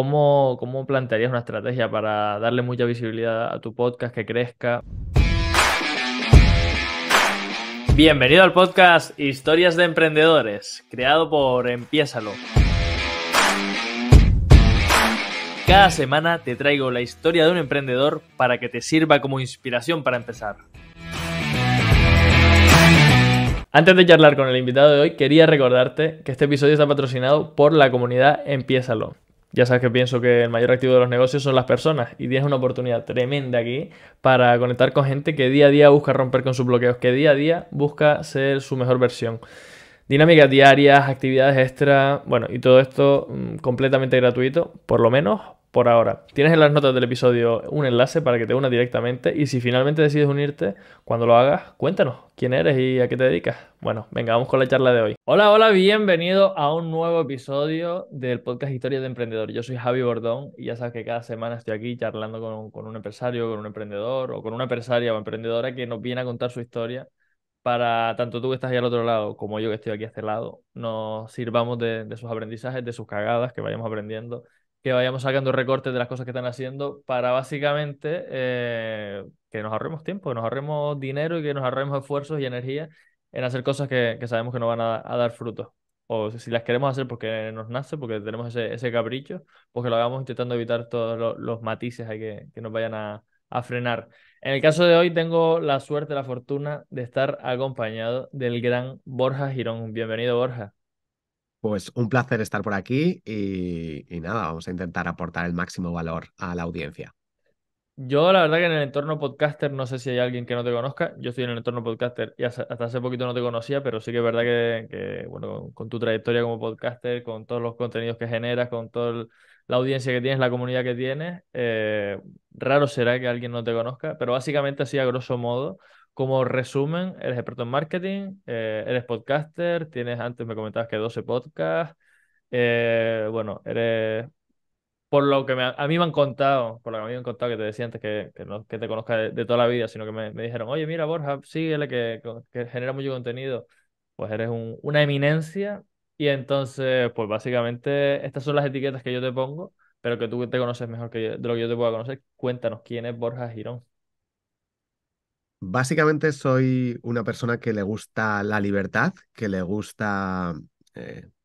¿cómo plantearías una estrategia para darle mucha visibilidad a tu podcast, que crezca? Bienvenido al podcast Historias de Emprendedores, creado por Empiézalo. Cada semana te traigo la historia de un emprendedor para que te sirva como inspiración para empezar. Antes de charlar con el invitado de hoy, quería recordarte que este episodio está patrocinado por la comunidad Empiézalo. Ya sabes que pienso que el mayor activo de los negocios son las personas y tienes una oportunidad tremenda aquí para conectar con gente que día a día busca romper con sus bloqueos, que día a día busca ser su mejor versión. Dinámicas diarias, actividades extra, bueno, y todo esto completamente gratuito, por lo menos por ahora. Tienes en las notas del episodio un enlace para que te unas directamente y si finalmente decides unirte, cuando lo hagas, cuéntanos quién eres y a qué te dedicas. Bueno, venga, vamos con la charla de hoy. Hola, hola, bienvenido a un nuevo episodio del podcast Historias de Emprendedor. Yo soy Javi Bordón y ya sabes que cada semana estoy aquí charlando con un empresario, con un emprendedor o con una empresaria o emprendedora que nos viene a contar su historia para tanto tú que estás ahí al otro lado como yo que estoy aquí a este lado, nos sirvamos de sus aprendizajes, de sus cagadas, que vayamos aprendiendo, que vayamos sacando recortes de las cosas que están haciendo para básicamente que nos ahorremos tiempo, que nos ahorremos dinero y que nos ahorremos esfuerzos y energía en hacer cosas que sabemos que nos van a dar frutos. O si las queremos hacer porque nos nace, porque tenemos ese capricho, pues que lo hagamos intentando evitar todos los matices ahí que nos vayan a frenar. En el caso de hoy tengo la suerte, la fortuna de estar acompañado del gran Borja Girón. Bienvenido, Borja. Pues un placer estar por aquí y nada, vamos a intentar aportar el máximo valor a la audiencia. Yo, la verdad que en el entorno podcaster, no sé si hay alguien que no te conozca. Yo estoy en el entorno podcaster y hasta hace poquito no te conocía, pero sí que es verdad bueno, con tu trayectoria como podcaster, con todos los contenidos que generas, con toda la audiencia que tienes, la comunidad que tienes, raro será que alguien no te conozca, pero básicamente así a grosso modo, como resumen, eres experto en marketing, eres podcaster, tienes antes me comentabas que 12 podcasts, bueno, eres por lo que a mí me han contado, por lo que a mí me han contado que te decía antes que no que te conozca de toda la vida, sino que me dijeron, oye, mira, Borja, síguele que genera mucho contenido, pues eres una eminencia y entonces, pues básicamente estas son las etiquetas que yo te pongo, pero que tú te conoces mejor de lo que yo te pueda conocer. Cuéntanos quién es Borja Girón. Básicamente soy una persona que le gusta la libertad, que le gusta,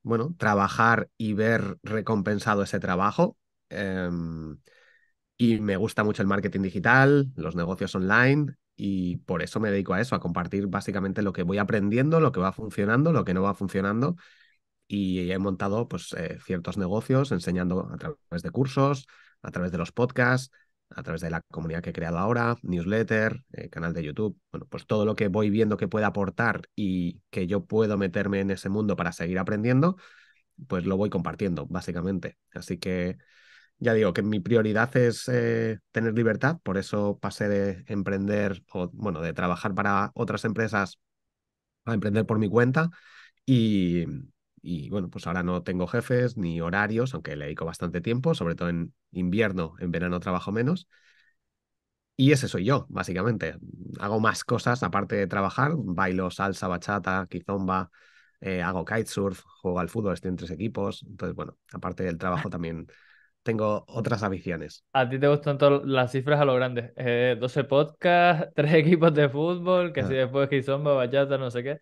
bueno, trabajar y ver recompensado ese trabajo. em, y me gusta mucho el marketing digital, los negocios online y por eso me dedico a eso, a compartir básicamente lo que voy aprendiendo, lo que va funcionando, lo que no va funcionando y he montado pues ciertos negocios enseñando a través de cursos, a través de los podcasts, a través de la comunidad que he creado ahora, newsletter, canal de YouTube, bueno, pues todo lo que voy viendo que puede aportar y que yo puedo meterme en ese mundo para seguir aprendiendo, pues lo voy compartiendo básicamente. Así que ya digo que mi prioridad es tener libertad, por eso pasé de emprender o bueno, de trabajar para otras empresas a emprender por mi cuenta y, y bueno, pues ahora no tengo jefes ni horarios, aunque le dedico bastante tiempo, sobre todo en invierno, en verano trabajo menos. Y ese soy yo, básicamente. Hago más cosas aparte de trabajar, bailo salsa, bachata, kizomba, hago kitesurf, juego al fútbol, estoy en tres equipos. Entonces, bueno, aparte del trabajo también tengo otras aficiones. A ti te gustan todas las cifras a lo grande. 12 podcasts, 3 equipos de fútbol, que si Ah, después Kizomba, bachata, no sé qué.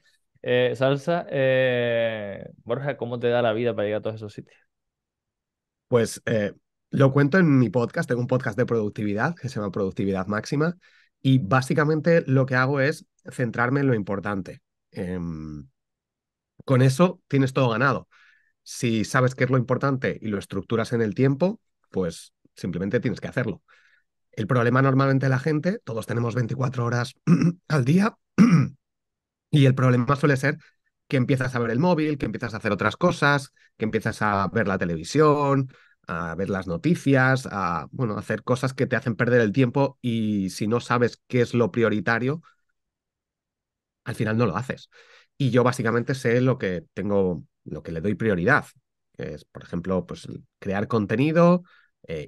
Salsa. Borja, ¿cómo te da la vida para llegar a todos esos sitios? Pues lo cuento en mi podcast, tengo un podcast de productividad que se llama Productividad Máxima y básicamente lo que hago es centrarme en lo importante. Em, con eso tienes todo ganado. Si sabes qué es lo importante y lo estructuras en el tiempo, pues simplemente tienes que hacerlo. El problema normalmente de la gente, todos tenemos 24 horas al día y el problema suele ser que empiezas a ver el móvil, que empiezas a hacer otras cosas, que empiezas a ver la televisión, a ver las noticias, a bueno, a hacer cosas que te hacen perder el tiempo y si no sabes qué es lo prioritario, al final no lo haces. Y yo básicamente sé lo que tengo, lo que le doy prioridad, que es, por ejemplo, pues crear contenido,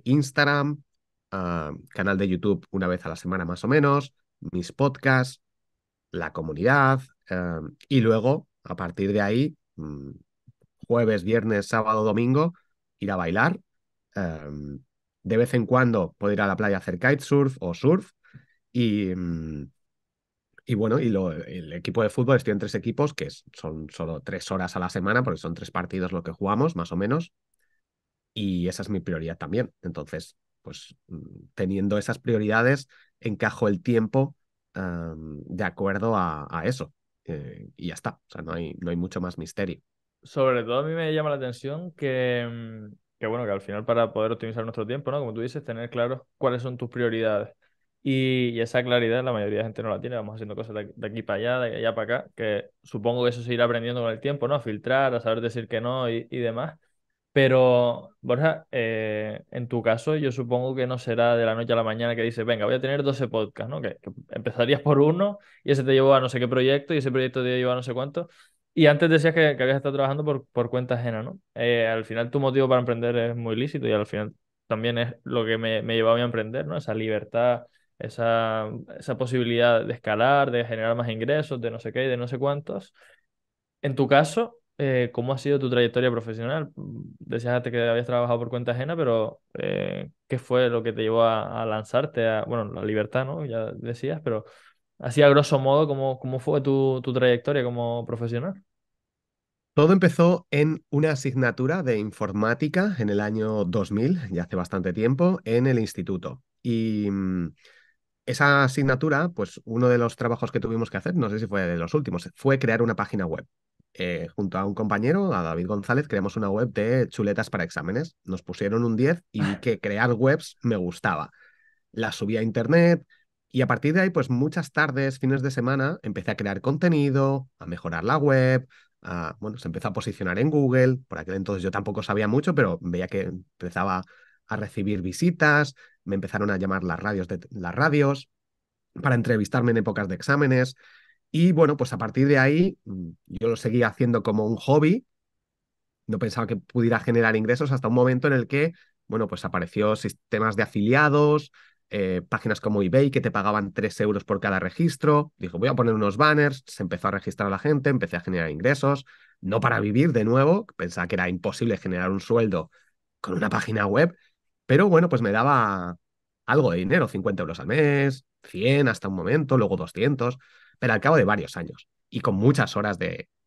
Instagram, canal de YouTube una vez a la semana más o menos, mis podcasts, la comunidad, y luego, a partir de ahí, jueves, viernes, sábado, domingo, ir a bailar, Em, de vez en cuando puedo ir a la playa a hacer kitesurf o surf y, y bueno, el equipo de fútbol, estoy en tres equipos son solo 3 horas a la semana porque son 3 partidos lo que jugamos, más o menos, y esa es mi prioridad también. Entonces, pues teniendo esas prioridades, encajo el tiempo de acuerdo a eso. Y ya está, o sea, no hay mucho más misterio. Sobre todo a mí me llama la atención que bueno, que al final para poder optimizar nuestro tiempo, ¿no? Como tú dices, tener claro cuáles son tus prioridades. Y esa claridad la mayoría de gente no la tiene. Vamos haciendo cosas de aquí para allá, de allá para acá, que supongo que eso se irá aprendiendo con el tiempo, ¿no? A filtrar, a saber decir que no y demás. Pero, Borja, en tu caso, yo supongo que no será de la noche a la mañana que dices, venga, voy a tener 12 podcasts, ¿no? Que empezarías por uno y ese te llevó a no sé qué proyecto y ese proyecto te llevó a no sé cuánto. Y antes decías que habías estado trabajando por cuenta ajena, ¿no? Al final tu motivo para emprender es muy lícito y al final también es lo que me llevó a mí a emprender, ¿no? Esa libertad, esa posibilidad de escalar, de generar más ingresos, de no sé qué y de no sé cuántos. En tu caso, ¿cómo ha sido tu trayectoria profesional? Decías antes que habías trabajado por cuenta ajena, pero ¿qué fue lo que te llevó a lanzarte a, bueno, la libertad, ¿no? Ya decías, pero así a grosso modo, ¿cómo fue tu trayectoria como profesional? Todo empezó en una asignatura de informática en el año 2000, ya hace bastante tiempo, en el instituto. Y esa asignatura, pues uno de los trabajos que tuvimos que hacer, no sé si fue de los últimos, fue crear una página web. Junto a un compañero, a David González, creamos una web de chuletas para exámenes. Nos pusieron un 10 y vi que crear webs me gustaba. La subí a internet y a partir de ahí, pues muchas tardes, fines de semana, empecé a crear contenido, a mejorar la web, bueno, se empezó a posicionar en Google. Por aquel entonces yo tampoco sabía mucho, pero veía que empezaba a recibir visitas, me empezaron a llamar las radios para entrevistarme en épocas de exámenes. Y bueno, pues a partir de ahí yo lo seguía haciendo como un hobby, no pensaba que pudiera generar ingresos hasta un momento en el que, bueno, pues apareció sistemas de afiliados, páginas como eBay que te pagaban 3 euros por cada registro. Dijo, voy a poner unos banners, se empezó a registrar a la gente, empecé a generar ingresos, no para vivir de nuevo, pensaba que era imposible generar un sueldo con una página web, pero bueno, pues me daba algo de dinero, 50 euros al mes, 100 hasta un momento, luego 200, pero al cabo de varios años y con muchas horas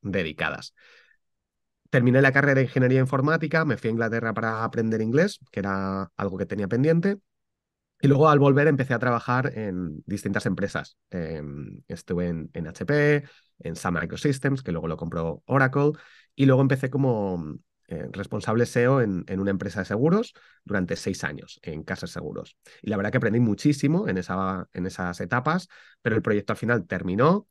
dedicadas. Terminé la carrera de ingeniería informática, me fui a Inglaterra para aprender inglés, que era algo que tenía pendiente, y luego al volver empecé a trabajar en distintas empresas. Estuve en HP, en Sun Microsystems, que luego lo compró Oracle, y luego empecé como responsable SEO en una empresa de seguros durante 6 años, en Casas Seguros. Y la verdad que aprendí muchísimo en esas etapas, pero el proyecto al final terminó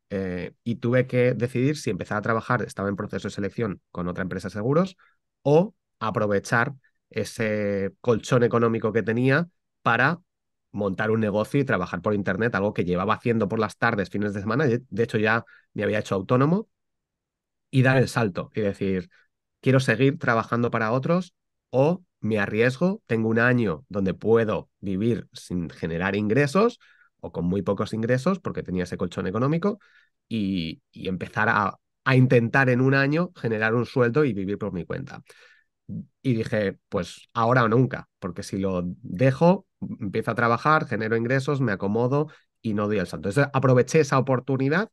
y tuve que decidir si empezar a trabajar, estaba en proceso de selección con otra empresa de seguros, o aprovechar ese colchón económico que tenía para montar un negocio y trabajar por internet, algo que llevaba haciendo por las tardes, fines de semana. De hecho, ya me había hecho autónomo y dar el salto y decir, quiero seguir trabajando para otros o me arriesgo, tengo un año donde puedo vivir sin generar ingresos o con muy pocos ingresos porque tenía ese colchón económico y empezar a intentar en un año generar un sueldo y vivir por mi cuenta. Y dije, pues ahora o nunca, porque si lo dejo, empiezo a trabajar, genero ingresos, me acomodo y no doy el salto. Entonces aproveché esa oportunidad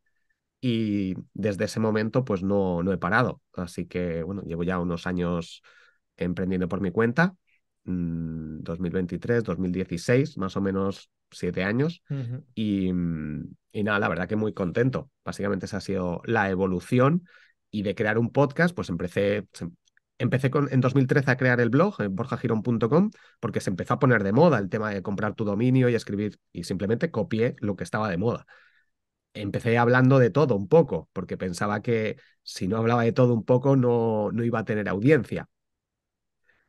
y desde ese momento pues no he parado. Así que bueno, llevo ya unos años emprendiendo por mi cuenta, 2023, 2016, más o menos 7 años. Ujú. Y nada, la verdad que muy contento. Básicamente esa ha sido la evolución y de crear un podcast, pues empecé en 2013 a crear el blog, borjagirón.com, porque se empezó a poner de moda el tema de comprar tu dominio y escribir, y simplemente copié lo que estaba de moda. Empecé hablando de todo un poco, porque pensaba que si no hablaba de todo un poco no iba a tener audiencia.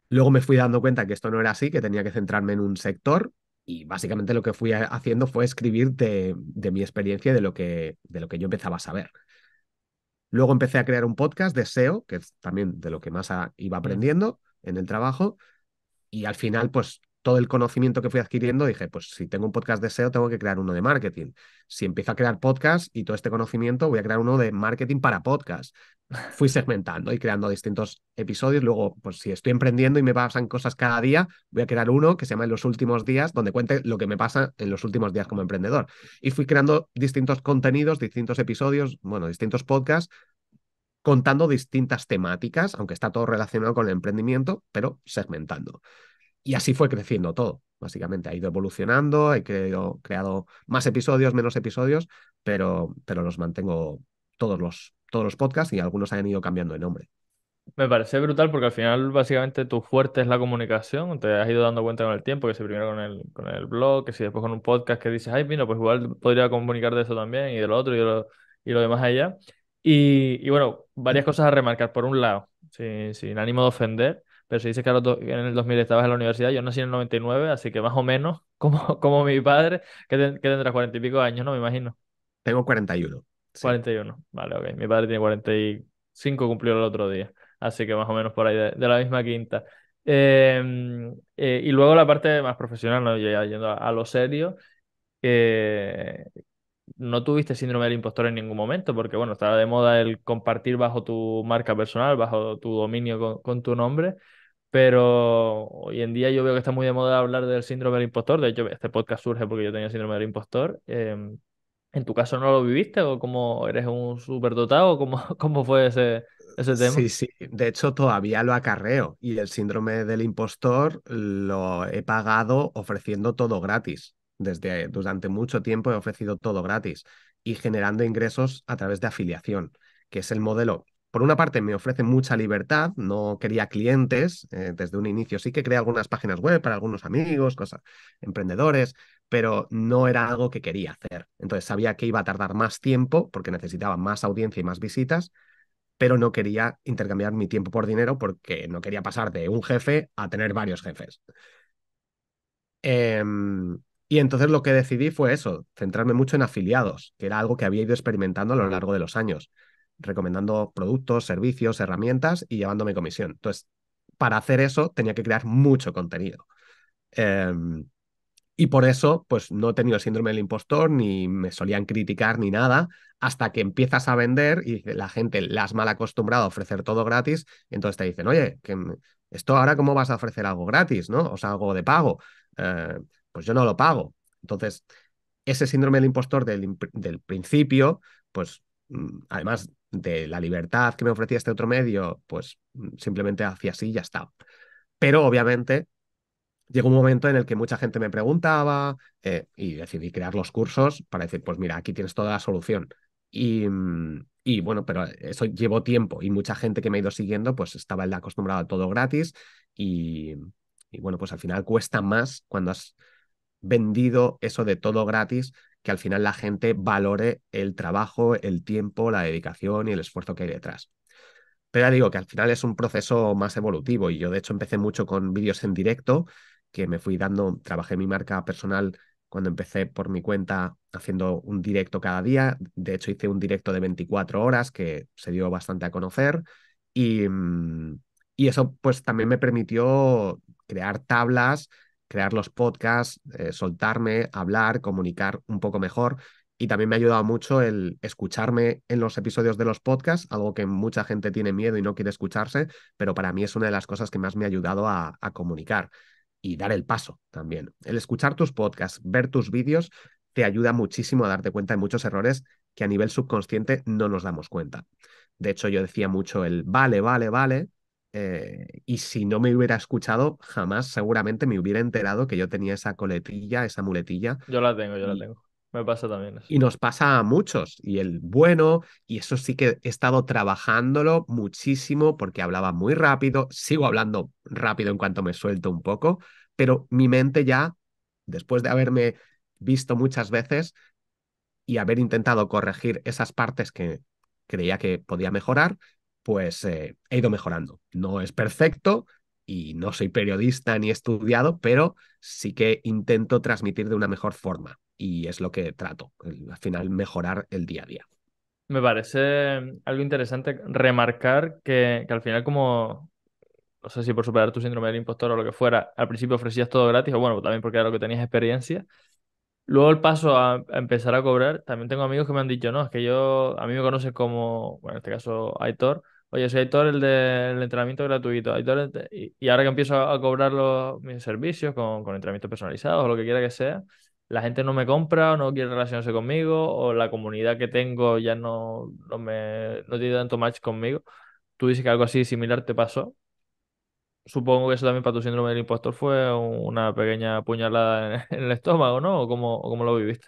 Luego me fui dando cuenta que esto no era así, que tenía que centrarme en un sector y básicamente lo que fui haciendo fue escribir de mi experiencia y de lo que yo empezaba a saber. Luego empecé a crear un podcast de SEO, que es también de lo que más iba Ujú. aprendiendo en el trabajo, y al final pues todo el conocimiento que fui adquiriendo, dije, pues si tengo un podcast de SEO, tengo que crear uno de marketing. Si empiezo a crear podcast y todo este conocimiento, voy a crear uno de marketing para podcast. Fui segmentando y creando distintos episodios. Luego, pues si estoy emprendiendo y me pasan cosas cada día, voy a crear uno que se llama En los últimos días, donde cuente lo que me pasa en los últimos días como emprendedor. Y fui creando distintos contenidos, distintos episodios, bueno, distintos podcasts, contando distintas temáticas, aunque está todo relacionado con el emprendimiento, pero segmentando. Y así fue creciendo todo, básicamente. Ha ido evolucionando, he creado más episodios, menos episodios, pero los mantengo todos los podcasts y algunos han ido cambiando de nombre. Me parece brutal porque al final básicamente tu fuerte es la comunicación, te has ido dando cuenta con el tiempo, que si primero con el blog, que si después con un podcast que dices, ay, mira, pues igual podría comunicar de eso también y de lo otro y lo demás allá. Y bueno, varias cosas a remarcar. Por un lado, sin ánimo de ofender, pero si dices que en el 2000 estabas en la universidad, yo nací en el 99, así que más o menos como mi padre, que tendrás 40 y pico años, ¿no? Me imagino. Tengo 41, sí. 41, vale, ok. Mi padre tiene 45, cumplió el otro día. Así que más o menos por ahí de la misma quinta. Y luego la parte más profesional, ¿no? Ya yendo a lo serio, que no tuviste síndrome del impostor en ningún momento, porque bueno, estaba de moda el compartir bajo tu marca personal, bajo tu dominio con tu nombre. Pero hoy en día yo veo que está muy de moda hablar del síndrome del impostor. De hecho, este podcast surge porque yo tenía síndrome del impostor. ¿En tu caso no lo viviste o cómo eres un superdotado o cómo, cómo fue ese tema? Sí, sí, de hecho todavía lo acarreo y el síndrome del impostor lo he pagado ofreciendo todo gratis. Durante mucho tiempo he ofrecido todo gratis y generando ingresos a través de afiliación, que es el modelo. Por una parte me ofrece mucha libertad, no quería clientes desde un inicio, sí que creé algunas páginas web para algunos amigos, cosas, emprendedores, pero no era algo que quería hacer. Entonces sabía que iba a tardar más tiempo porque necesitaba más audiencia y más visitas, pero no quería intercambiar mi tiempo por dinero porque no quería pasar de un jefe a tener varios jefes. Y entonces lo que decidí fue eso, centrarme mucho en afiliados, que era algo que había ido experimentando a lo largo de los años, recomendando productos, servicios, herramientas y llevándome comisión. Entonces, para hacer eso tenía que crear mucho contenido. Em, y por eso, pues no he tenido síndrome del impostor, ni me solían criticar, ni nada, hasta que empiezas a vender y la gente la has mal acostumbrado a ofrecer todo gratis, entonces te dicen, oye, esto ahora cómo vas a ofrecer algo gratis, ¿no? O sea, algo de pago. Eh, pues yo no lo pago. Entonces, ese síndrome del impostor del principio, pues además de la libertad que me ofrecía este otro medio, pues simplemente hacía así y ya está. Pero obviamente llegó un momento en el que mucha gente me preguntaba y decidí crear los cursos para decir, pues mira, aquí tienes toda la solución. Y bueno, pero eso llevó tiempo y mucha gente que me ha ido siguiendo pues estaba acostumbrada a todo gratis y, y bueno, pues al final cuesta más cuando has vendido eso de todo gratis, que al final la gente valore el trabajo, el tiempo, la dedicación y el esfuerzo que hay detrás. Pero ya digo que al final es un proceso más evolutivo y yo de hecho empecé mucho con vídeos en directo, que me fui dando, trabajé mi marca personal cuando empecé por mi cuenta haciendo un directo cada día. De hecho hice un directo de 24 horas que se dio bastante a conocer y, y eso pues también me permitió crear tablas, crear los podcasts, soltarme, hablar, comunicar un poco mejor. Y también me ha ayudado mucho el escucharme en los episodios de los podcasts, algo que mucha gente tiene miedo y no quiere escucharse, pero para mí es una de las cosas que más me ha ayudado a comunicar y dar el paso también. El escuchar tus podcasts, ver tus vídeos, te ayuda muchísimo a darte cuenta de muchos errores que a nivel subconsciente no nos damos cuenta. De hecho, yo decía mucho el vale, vale, vale, y si no me hubiera escuchado, jamás seguramente me hubiera enterado que yo tenía esa coletilla, esa muletilla. Yo la Y, tengo. Me pasa también eso. y nos pasa a muchos. Y el bueno, y eso sí que he estado trabajándolo muchísimo porque hablaba muy rápido, sigo hablando rápido en cuanto me suelto un poco, pero mi mente ya, después de haberme visto muchas veces y haber intentado corregir esas partes que creía que podía mejorar, pues he ido mejorando. No es perfecto y no soy periodista ni estudiado, pero sí que intento transmitir de una mejor forma y es lo que trato, al final mejorar el día a día. Me parece algo interesante remarcar que al final como no sé si por superar tu síndrome del impostor o lo que fuera, al principio ofrecías todo gratis, o bueno, también porque era lo que tenías experiencia. Luego el paso a empezar a cobrar, también tengo amigos que me han dicho, no, es que a mí me conocen como, bueno, en este caso Aitor, oye, soy Aitor el del entrenamiento gratuito, Aitor y ahora que empiezo a cobrar mis servicios con entrenamientos personalizados o lo que quiera que sea, la gente no me compra o no quiere relacionarse conmigo o la comunidad que tengo ya no tiene tanto match conmigo. Tú dices que algo así similar te pasó. Supongo que eso también para tu síndrome del impostor fue una pequeña puñalada en el estómago, ¿no? O cómo lo viviste?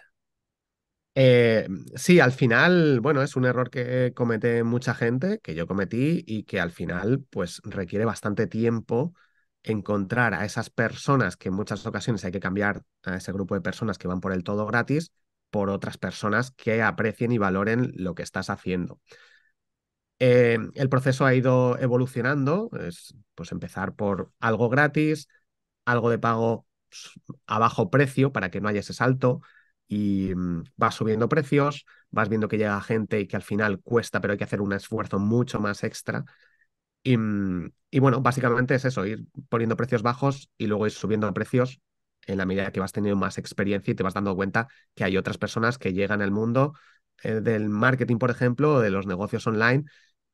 Eh, sí, al final, bueno, es un error que comete mucha gente, que yo cometí y que al final, pues requiere bastante tiempo encontrar a esas personas que en muchas ocasiones hay que cambiar a ese grupo de personas que van por el todo gratis por otras personas que aprecien y valoren lo que estás haciendo. El proceso ha ido evolucionando, es pues empezar por algo gratis, algo de pago a bajo precio para que no haya ese salto y vas subiendo precios, vas viendo que llega gente y que al final cuesta, pero hay que hacer un esfuerzo mucho más extra. Y bueno, básicamente es eso, ir poniendo precios bajos y luego ir subiendo precios en la medida que vas teniendo más experiencia y te vas dando cuenta que hay otras personas que llegan al mundo del marketing, por ejemplo, o de los negocios online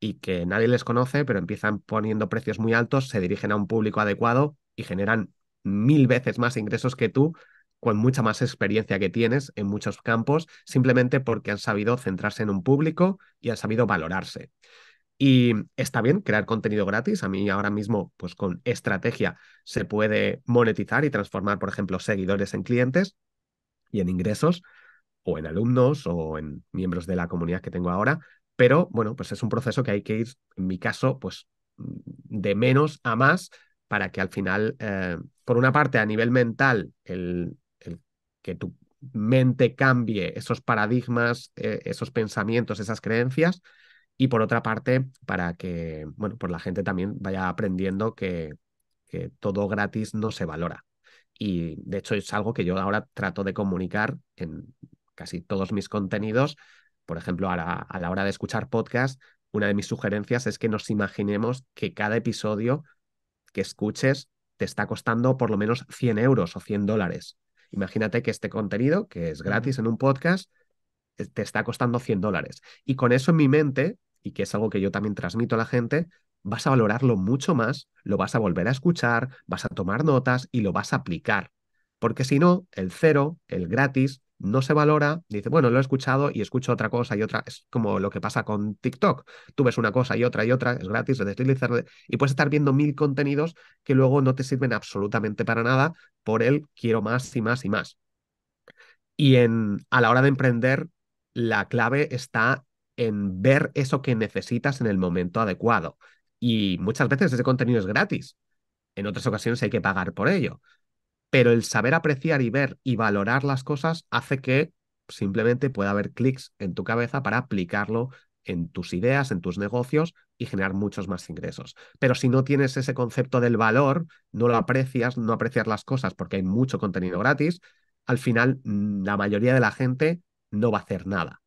y que nadie les conoce, pero empiezan poniendo precios muy altos, se dirigen a un público adecuado y generan 1000 veces más ingresos que tú, con mucha más experiencia que tienes en muchos campos, simplemente porque han sabido centrarse en un público y han sabido valorarse. Y está bien crear contenido gratis. A mí ahora mismo, pues con estrategia se puede monetizar y transformar, por ejemplo, seguidores en clientes y en ingresos, o en alumnos, o en miembros de la comunidad que tengo ahora. Pero bueno, pues es un proceso que hay que ir, en mi caso, pues de menos a más para que al final, por una parte, a nivel mental, el que tu mente cambie esos paradigmas, esos pensamientos, esas creencias y por otra parte, para que, bueno, pues la gente también vaya aprendiendo que todo gratis no se valora. Y de hecho es algo que yo ahora trato de comunicar en casi todos mis contenidos. Por ejemplo, a la hora de escuchar podcast, una de mis sugerencias es que nos imaginemos que cada episodio que escuches te está costando por lo menos 100 euros o $100. Imagínate que este contenido, que es Ujú. gratis en un podcast, te está costando $100. Y con eso en mi mente, y que es algo que yo también transmito a la gente, vas a valorarlo mucho más, lo vas a volver a escuchar, vas a tomar notas y lo vas a aplicar. Porque si no, el cero, el gratis, no se valora, dice, bueno, lo he escuchado y escucho otra cosa y otra. Es como lo que pasa con TikTok. Tú ves una cosa y otra, es gratis, de deslizar, y puedes estar viendo 1000 contenidos que luego no te sirven absolutamente para nada por el quiero más y más y más. Y a la hora de emprender, la clave está en ver eso que necesitas en el momento adecuado. Y muchas veces ese contenido es gratis. En otras ocasiones hay que pagar por ello. Pero el saber apreciar y ver y valorar las cosas hace que simplemente pueda haber clics en tu cabeza para aplicarlo en tus ideas, en tus negocios y generar muchos más ingresos. Pero si no tienes ese concepto del valor, no lo aprecias, no aprecias las cosas porque hay mucho contenido gratis, al final la mayoría de la gente no va a hacer nada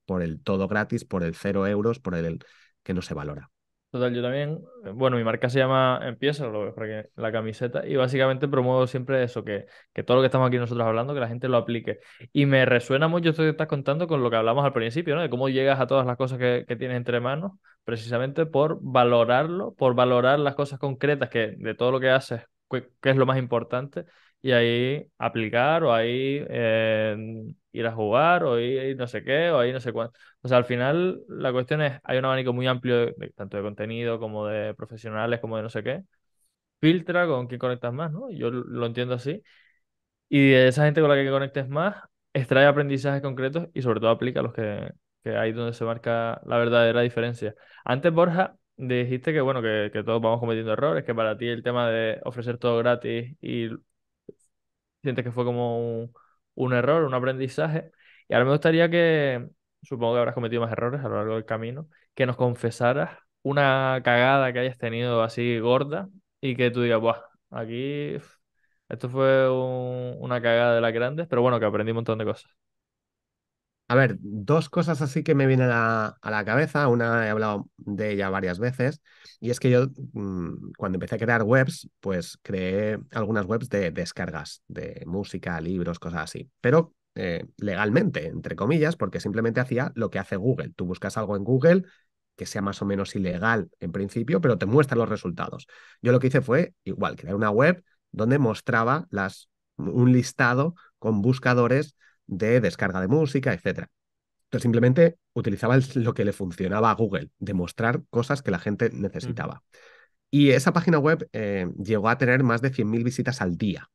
por el todo gratis, por el 0 euros, por el que no se valora. Total, yo también, bueno, mi marca se llama Empieza, lo ves por aquí, la camiseta, y básicamente promuevo siempre eso, que todo lo que estamos aquí nosotros hablando, que la gente lo aplique. Y me resuena mucho esto que estás contando con lo que hablamos al principio, ¿no? De cómo llegas a todas las cosas que tienes entre manos, precisamente por valorarlo, por valorar las cosas concretas que de todo lo que haces, qué es lo más importante, y ahí aplicar, o ahí ir a jugar, o ir no sé qué, o ahí no sé cuánto. O sea, al final la cuestión es, hay un abanico muy amplio tanto de contenido como de profesionales, como de no sé qué. Filtra con quién conectas más, ¿no? Yo lo entiendo así. Y de esa gente con la que conectes más, extrae aprendizajes concretos y sobre todo aplica los que ahí donde se marca la verdadera diferencia. Antes, Borja, dijiste que bueno, que todos vamos cometiendo errores, que para ti el tema de ofrecer todo gratis y sientes que fue como un error, un aprendizaje. Y ahora me gustaría que, supongo que habrás cometido más errores a lo largo del camino, que nos confesaras una cagada que hayas tenido así gorda y que tú digas, buah, aquí esto fue una cagada de las grandes, pero bueno, que aprendí un montón de cosas. A ver, dos cosas así que me vienen a la cabeza. Una he hablado de ella varias veces y es que yo cuando empecé a crear webs, pues creé algunas webs de descargas de música, libros, cosas así. Pero legalmente, entre comillas, porque simplemente hacía lo que hace Google. Tú buscas algo en Google que sea más o menos ilegal en principio, pero te muestra los resultados. Yo lo que hice fue igual, crear una web donde mostraba un listado con buscadores de descarga de música, etcétera. Entonces simplemente utilizaba lo que le funcionaba a Google, demostrar cosas que la gente Ujú. necesitaba. Y esa página web llegó a tener más de 100.000 visitas al día,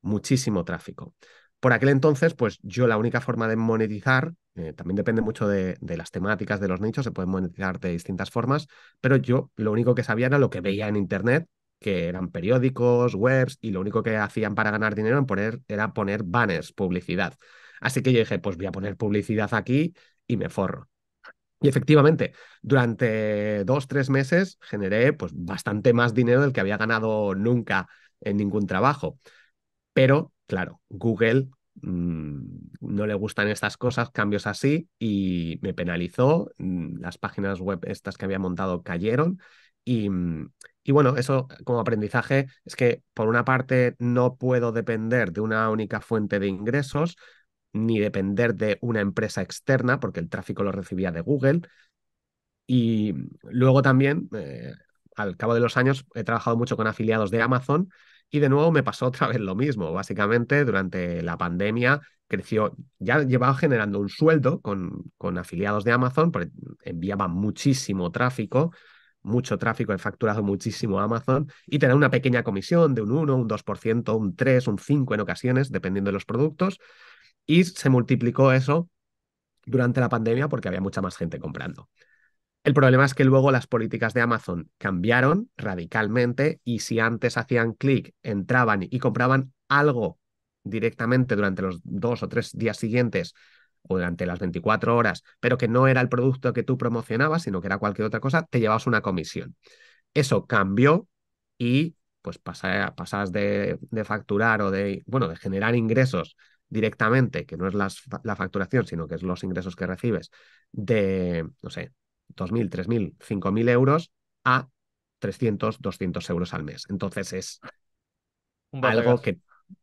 muchísimo tráfico. Por aquel entonces, pues yo la única forma de monetizar, también depende mucho de las temáticas, de los nichos, se pueden monetizar de distintas formas, pero yo lo único que sabía era lo que veía en Internet, que eran periódicos, webs, y lo único que hacían para ganar dinero era poner banners, publicidad. Así que yo dije, pues voy a poner publicidad aquí y me forro. Y efectivamente, durante 2, 3 meses generé pues bastante más dinero del que había ganado nunca en ningún trabajo. Pero, claro, Google no le gustan estas cosas, cambios así, y me penalizó. Las páginas web estas que había montado cayeron. Y, y bueno, eso como aprendizaje es que, por una parte, no puedo depender de una única fuente de ingresos, ni depender de una empresa externa, porque el tráfico lo recibía de Google. Y luego también, al cabo de los años, he trabajado mucho con afiliados de Amazon y de nuevo me pasó otra vez lo mismo. Básicamente, durante la pandemia creció, ya llevaba generando un sueldo con afiliados de Amazon, porque enviaba mucho tráfico, he facturado muchísimo a Amazon y te da una pequeña comisión de un 1, un 2%, un 3, un 5 en ocasiones, dependiendo de los productos, y se multiplicó eso durante la pandemia porque había mucha más gente comprando. El problema es que luego las políticas de Amazon cambiaron radicalmente y si antes hacían clic, entraban y compraban algo directamente durante los 2 o 3 días siguientes o durante las 24 horas, pero que no era el producto que tú promocionabas, sino que era cualquier otra cosa, te llevabas una comisión. Eso cambió y pues pasas de facturar o bueno, de generar ingresos directamente, que no es la facturación, sino que es los ingresos que recibes de, no sé, 2.000, 3.000, 5.000 euros a 300, 200 euros al mes. Entonces es Un algo batacazo. que,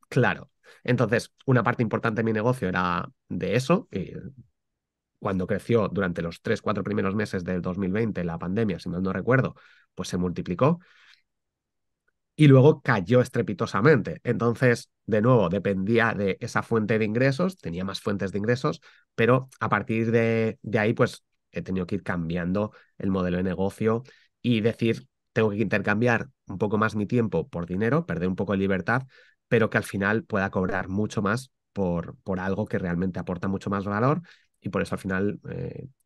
claro, entonces una parte importante de mi negocio era de eso. Y cuando creció durante los 3, 4 primeros meses del 2020, la pandemia, si mal no recuerdo, pues se multiplicó y luego cayó estrepitosamente. Entonces, de nuevo, dependía de esa fuente de ingresos, tenía más fuentes de ingresos, pero a partir de ahí, pues he tenido que ir cambiando el modelo de negocio y decir, tengo que intercambiar un poco más mi tiempo por dinero, perder un poco de libertad, pero que al final pueda cobrar mucho más por algo que realmente aporta mucho más valor. Y por eso al final,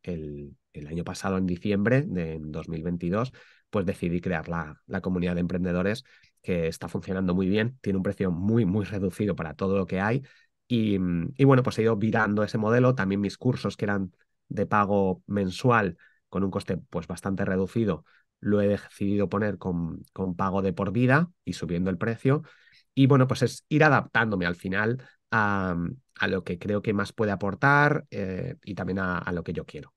el año pasado, en diciembre de 2022, pues decidí crear la comunidad de emprendedores que está funcionando muy bien, tiene un precio muy, muy reducido para todo lo que hay. Y bueno, pues he ido virando ese modelo. También mis cursos que eran de pago mensual con un coste pues bastante reducido, lo he decidido poner con pago de por vida y subiendo el precio. Y bueno, pues es ir adaptándome al final a lo que creo que más puede aportar y también a lo que yo quiero.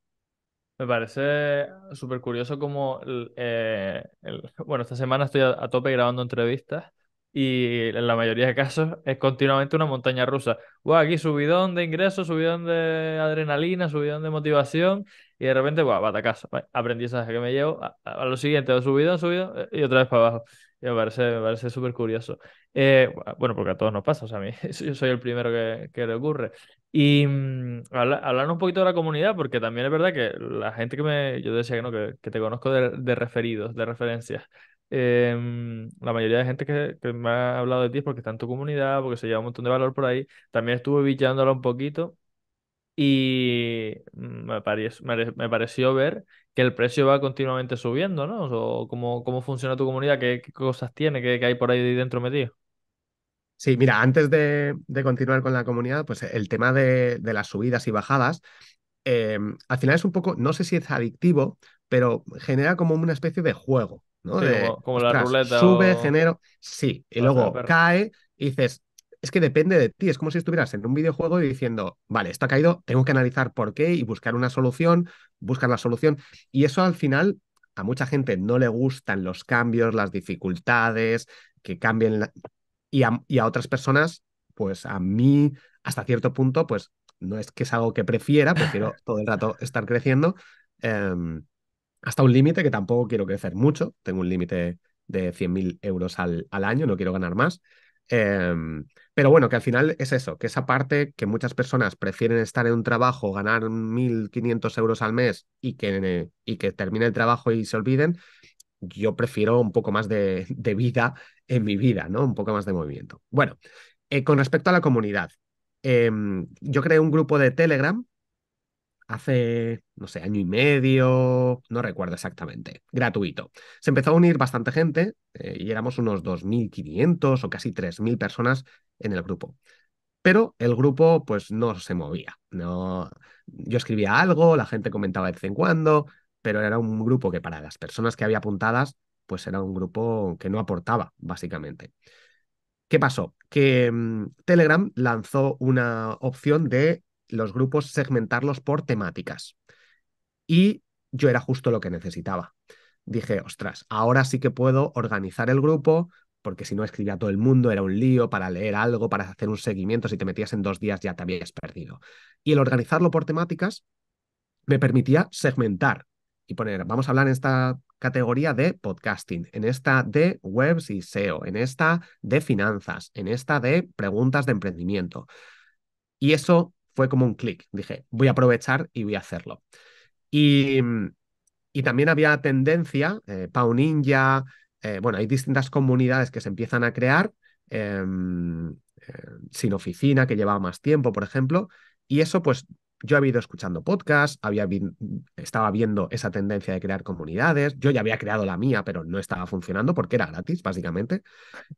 Me parece súper curioso como, bueno, esta semana estoy a tope grabando entrevistas y en la mayoría de casos es continuamente una montaña rusa. Buah, aquí subidón de ingresos, subidón de adrenalina, subidón de motivación y de repente, buah, batacazo, aprendizaje que me llevo a lo siguiente, subidón, subidón y otra vez para abajo. Y me parece súper curioso. Bueno, porque a todos nos pasa, o sea, a mí yo soy el primero que le ocurre. Y hablar un poquito de la comunidad, porque también es verdad que la gente yo decía que no, que te conozco de referidos, de referencias. La mayoría de gente que me ha hablado de ti es porque está en tu comunidad, porque se lleva un montón de valor por ahí. También estuve bicheándola un poquito y me pareció ver que el precio va continuamente subiendo, ¿no? O cómo funciona tu comunidad, qué cosas tiene, qué hay por ahí dentro metido. Sí, mira, antes de continuar con la comunidad, pues el tema de las subidas y bajadas, al final es un poco, no sé si es adictivo, pero genera como una especie de juego, ¿no? Sí, De, como la ostras, ruleta sube, o genero, sí, y la luego perra. cae y dices, es que depende de ti. Es como si estuvieras en un videojuego y diciendo, vale, esto ha caído, tengo que analizar por qué y buscar una solución, buscar la solución. Y eso al final a mucha gente no le gustan los cambios, las dificultades, que cambien. Y a otras personas, pues a mí, hasta cierto punto, pues no es que es algo que prefiero todo el rato estar creciendo. em, Hasta un límite que tampoco quiero crecer mucho. Tengo un límite de 100.000 euros al año, no quiero ganar más. Em, pero bueno, que al final es eso, que esa parte que muchas personas prefieren estar en un trabajo, ganar 1.500 euros al mes y que termine el trabajo y se olviden, yo prefiero un poco más de vida en mi vida, ¿no? Un poco más de movimiento. Bueno, con respecto a la comunidad, yo creé un grupo de Telegram hace, no sé, año y medio, no recuerdo exactamente, gratuito. Se empezó a unir bastante gente y éramos unos 2.500 o casi 3.000 personas en el grupo. Pero el grupo pues no se movía. No, yo escribía algo, la gente comentaba de vez en cuando, pero era un grupo que para las personas que había apuntadas, pues era un grupo que no aportaba, básicamente. ¿Qué pasó? Que Telegram lanzó una opción de los grupos segmentarlos por temáticas. Y yo era justo lo que necesitaba. Dije, ostras, ahora sí que puedo organizar el grupo, porque si no escribía a todo el mundo, era un lío para leer algo, para hacer un seguimiento, si te metías en 2 días ya te habías perdido. Y el organizarlo por temáticas me permitía segmentar y poner, vamos a hablar en esta categoría de podcasting, en esta de webs y SEO, en esta de finanzas, en esta de preguntas de emprendimiento. Y eso fue como un clic. Dije, voy a aprovechar y voy a hacerlo. Y, y también había tendencia, Pau Ninja, bueno, hay distintas comunidades que se empiezan a crear, Sin Oficina, que llevaba más tiempo, por ejemplo, y eso pues yo había ido escuchando podcasts, estaba viendo esa tendencia de crear comunidades, yo ya había creado la mía, pero no estaba funcionando porque era gratis, básicamente,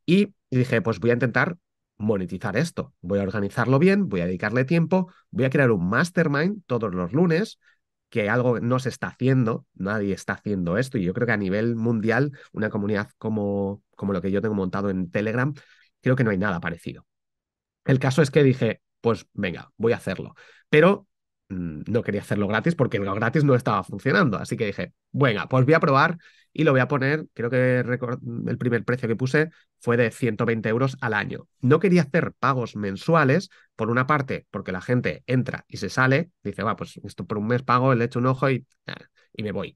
y dije, pues voy a intentar monetizar esto, voy a organizarlo bien, voy a dedicarle tiempo, voy a crear un mastermind todos los lunes, que algo no se está haciendo, nadie está haciendo esto, y yo creo que a nivel mundial, una comunidad como lo que yo tengo montado en Telegram, creo que no hay nada parecido. El caso es que dije, pues venga, voy a hacerlo. Pero no quería hacerlo gratis porque lo gratis no estaba funcionando. Así que dije, venga, pues voy a probar y lo voy a poner, creo que el primer precio que puse fue de 120 euros al año. No quería hacer pagos mensuales, por una parte, porque la gente entra y se sale, dice, va, pues esto por un mes pago, le echo un ojo y me voy.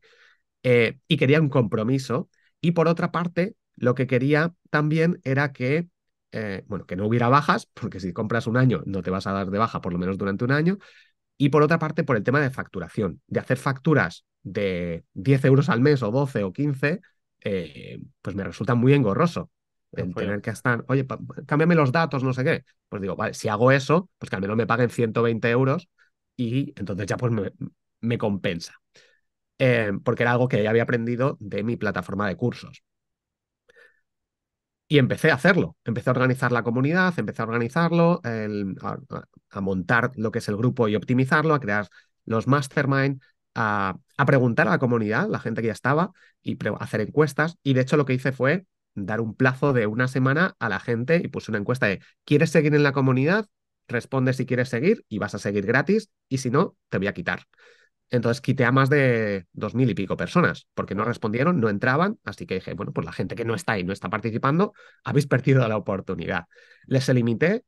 Y quería un compromiso. Y por otra parte, lo que quería también era que, bueno, que no hubiera bajas, porque si compras un año no te vas a dar de baja por lo menos durante un año. Y por otra parte, por el tema de facturación, de hacer facturas de 10 euros al mes o 12 o 15, pues me resulta muy engorroso Un el follón. tener que estar, oye, cámbiame los datos, no sé qué. Pues digo, vale, si hago eso, pues que al menos me paguen 120 euros y entonces ya pues me compensa, porque era algo que ya había aprendido de mi plataforma de cursos. Y empecé a hacerlo, empecé a organizar la comunidad, empecé a organizarlo, a montar lo que es el grupo y optimizarlo, a crear los mastermind, a preguntar a la comunidad, la gente que ya estaba, y hacer encuestas. Y de hecho lo que hice fue dar un plazo de una semana a la gente y puse una encuesta de, ¿quieres seguir en la comunidad? Responde si quieres seguir y vas a seguir gratis, y si no, te voy a quitar. Entonces quité a más de 2.000 y pico personas, porque no Wow. respondieron, no entraban, así que dije, bueno, pues la gente que no está y no está participando, habéis perdido la oportunidad. Les eliminé,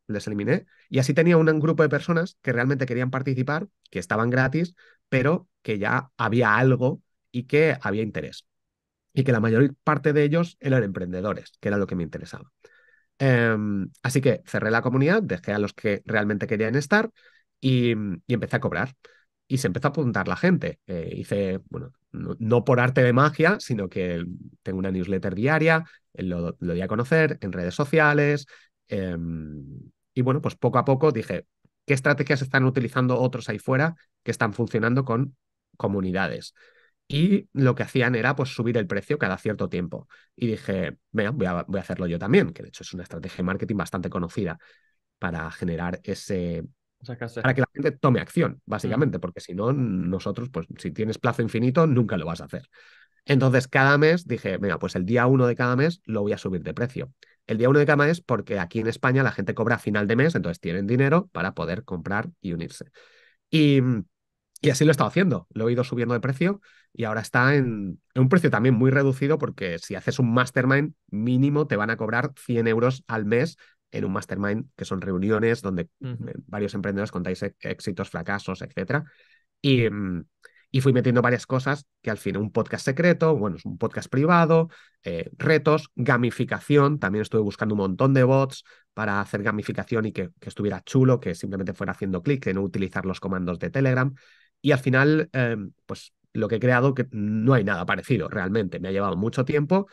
y así tenía un grupo de personas que realmente querían participar, que estaban gratis, pero que ya había algo y que había interés. Y que la mayor parte de ellos eran emprendedores, que era lo que me interesaba. Así que cerré la comunidad, dejé a los que realmente querían estar y empecé a cobrar. Y se empezó a apuntar la gente. Hice, bueno, no por arte de magia, sino que tengo una newsletter diaria, lo di a conocer en redes sociales. Y bueno, pues poco a poco dije, ¿qué estrategias están utilizando otros ahí fuera que están funcionando con comunidades? Y lo que hacían era pues subir el precio cada cierto tiempo. Y dije, venga, voy a hacerlo yo también, que de hecho es una estrategia de marketing bastante conocida para generar Sacaste. para que la gente tome acción, Mm. básicamente, porque si no, nosotros, pues si tienes plazo infinito, nunca lo vas a hacer. Entonces, cada mes dije, venga, pues el día 1 de cada mes lo voy a subir de precio. el día 1 de cada mes porque aquí en España la gente cobra a final de mes, entonces tienen dinero para poder comprar y unirse. Y, y así lo he estado haciendo, lo he ido subiendo de precio y ahora está en un precio también muy reducido porque si haces un mastermind mínimo te van a cobrar 100 euros al mes en un mastermind, que son reuniones donde Ujú. varios emprendedores contáis éxitos, fracasos, etcétera. Y, y fui metiendo varias cosas que al final un podcast secreto, bueno, es un podcast privado, retos, gamificación. También estuve buscando un montón de bots para hacer gamificación y que estuviera chulo, que simplemente fuera haciendo clic, que no utilizar los comandos de Telegram. Y al final, pues lo que he creado, que no hay nada parecido realmente. Me ha llevado mucho tiempo.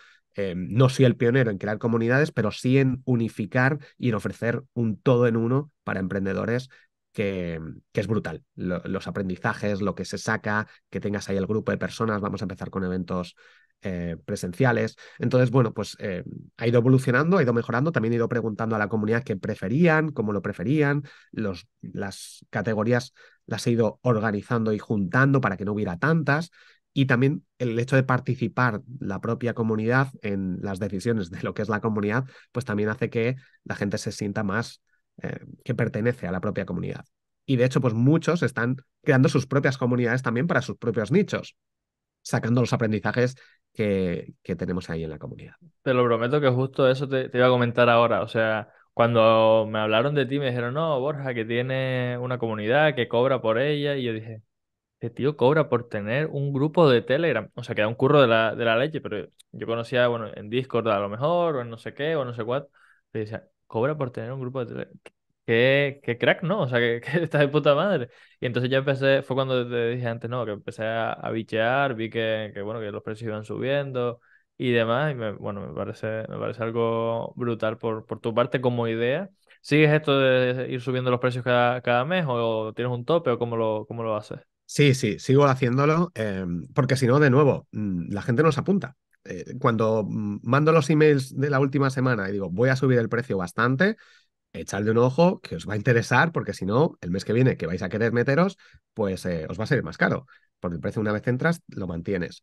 No soy el pionero en crear comunidades, pero sí en unificar y en ofrecer un todo en uno para emprendedores que es brutal. Los aprendizajes, lo que se saca, que tengas ahí el grupo de personas, vamos a empezar con eventos presenciales. Entonces, bueno, pues ha ido evolucionando, ha ido mejorando, también he ido preguntando a la comunidad qué preferían, cómo lo preferían, las categorías las he ido organizando y juntando para que no hubiera tantas. Y también el hecho de participar la propia comunidad en las decisiones de lo que es la comunidad, pues también hace que la gente se sienta más que pertenece a la propia comunidad. Y de hecho, pues muchos están creando sus propias comunidades también para sus propios nichos, sacando los aprendizajes que tenemos ahí en la comunidad. Te lo prometo que justo eso te iba a comentar ahora. O sea, cuando me hablaron de ti me dijeron, no, Borja, que tiene una comunidad que cobra por ella. Y yo dije, este tío cobra por tener un grupo de Telegram. O sea, que da un curro de la leche, pero yo conocía, bueno, en Discord a lo mejor, o en no sé qué, o no sé cuál. Pero decía, cobra por tener un grupo de Telegram. Qué crack, ¿no? O sea, que está de puta madre. Y entonces ya empecé, fue cuando te dije antes, no, que empecé a bichear, vi bueno, que los precios iban subiendo y demás. Y bueno, me parece algo brutal por tu parte como idea. ¿Sigues esto de ir subiendo los precios cada mes o tienes un tope o cómo lo haces? Sí, sí, sigo haciéndolo, porque si no, de nuevo, la gente no se apunta. Cuando mando los emails de la última semana y digo, voy a subir el precio bastante, echadle un ojo que os va a interesar, porque si no, el mes que viene que vais a querer meteros, pues os va a salir más caro. Por el precio, una vez entras, lo mantienes.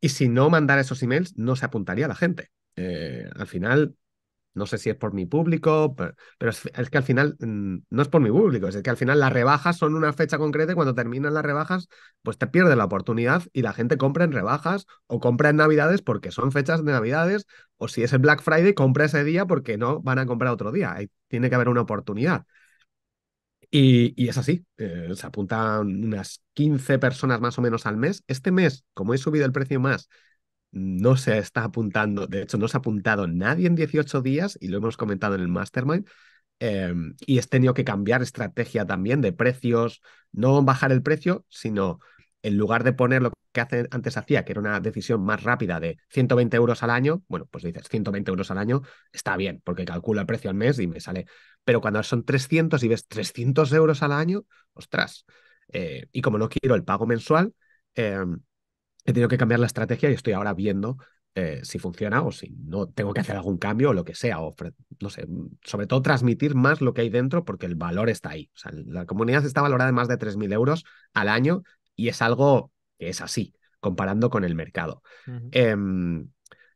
Y si no mandar esos emails, no se apuntaría la gente. Al final, no sé si es por mi público, pero es que al final no es por mi público, es que al final las rebajas son una fecha concreta y cuando terminan las rebajas, pues te pierdes la oportunidad y la gente compra en rebajas o compra en Navidades porque son fechas de Navidades o si es el Black Friday, compra ese día porque no van a comprar otro día. Tiene que haber una oportunidad. Y es así, se apuntan unas 15 personas más o menos al mes. Este mes, como he subido el precio más, no se está apuntando, de hecho no se ha apuntado nadie en 18 días y lo hemos comentado en el Mastermind. Y he tenido que cambiar estrategia también de precios, no bajar el precio, sino en lugar de poner lo que antes hacía, que era una decisión más rápida de 120 euros al año, bueno, pues dices 120 euros al año, está bien, porque calculo el precio al mes y me sale. Pero cuando son 300 y ves 300 euros al año, ostras. Y como no quiero el pago mensual, eh, he tenido que cambiar la estrategia y estoy ahora viendo si funciona o si no tengo que hacer algún cambio o lo que sea. O, no sé, sobre todo transmitir más lo que hay dentro porque el valor está ahí. O sea, la comunidad está valorada en más de 3.000 euros al año y es algo que es así, comparando con el mercado. Ujú. Em,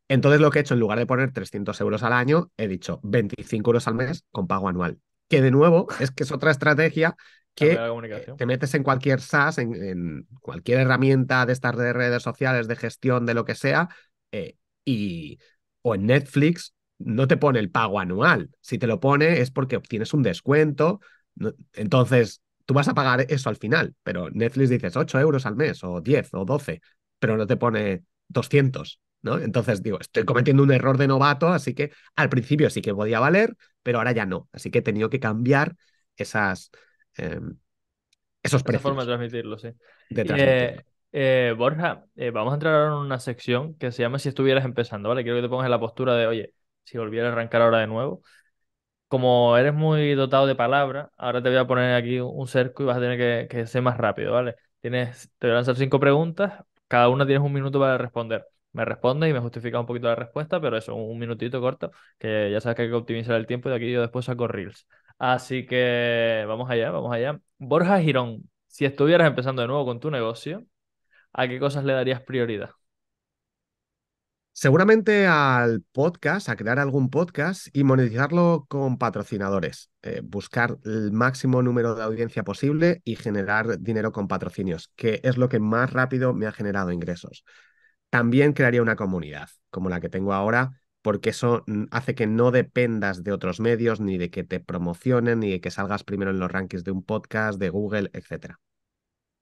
entonces lo que he hecho, en lugar de poner 300 euros al año, he dicho 25 euros al mes con pago anual. Que de nuevo es que es otra estrategia Cambia que la comunicación. te metes en cualquier SaaS, en cualquier herramienta de estas de redes sociales, de gestión, de lo que sea, eh, y, o en Netflix, no te pone el pago anual. Si te lo pone es porque obtienes un descuento. Entonces, tú vas a pagar eso al final, pero Netflix dices 8 euros al mes, o 10 o 12 pero no te pone 200, ¿no? Entonces, digo, estoy cometiendo un error de novato, así que al principio sí que podía valer, pero ahora ya no. Así que he tenido que cambiar esas, eh, esos Esa forma de precios transmitirlo, sí. de Y, transmitirlo. Borja, vamos a entrar ahora en una sección que se llama Si estuvieras empezando, ¿vale? Quiero que te pongas en la postura de, oye, si volviera a arrancar ahora de nuevo. Como eres muy dotado de palabra, ahora te voy a poner aquí un cerco y vas a tener que ser más rápido, ¿vale? Te voy a lanzar 5 preguntas, cada una tienes un minuto para responder. Me respondes y me justificas un poquito la respuesta, pero eso, un minutito corto, que ya sabes que hay que optimizar el tiempo y de aquí yo después saco Reels. Así que vamos allá, vamos allá. Borja Girón, si estuvieras empezando de nuevo con tu negocio, ¿a qué cosas le darías prioridad? Seguramente al podcast, a crear algún podcast y monetizarlo con patrocinadores. Buscar el máximo número de audiencia posible y generar dinero con patrocinios, que es lo que más rápido me ha generado ingresos. También crearía una comunidad como la que tengo ahora, porque eso hace que no dependas de otros medios, ni de que te promocionen, ni de que salgas primero en los rankings de un podcast, de Google, etcétera.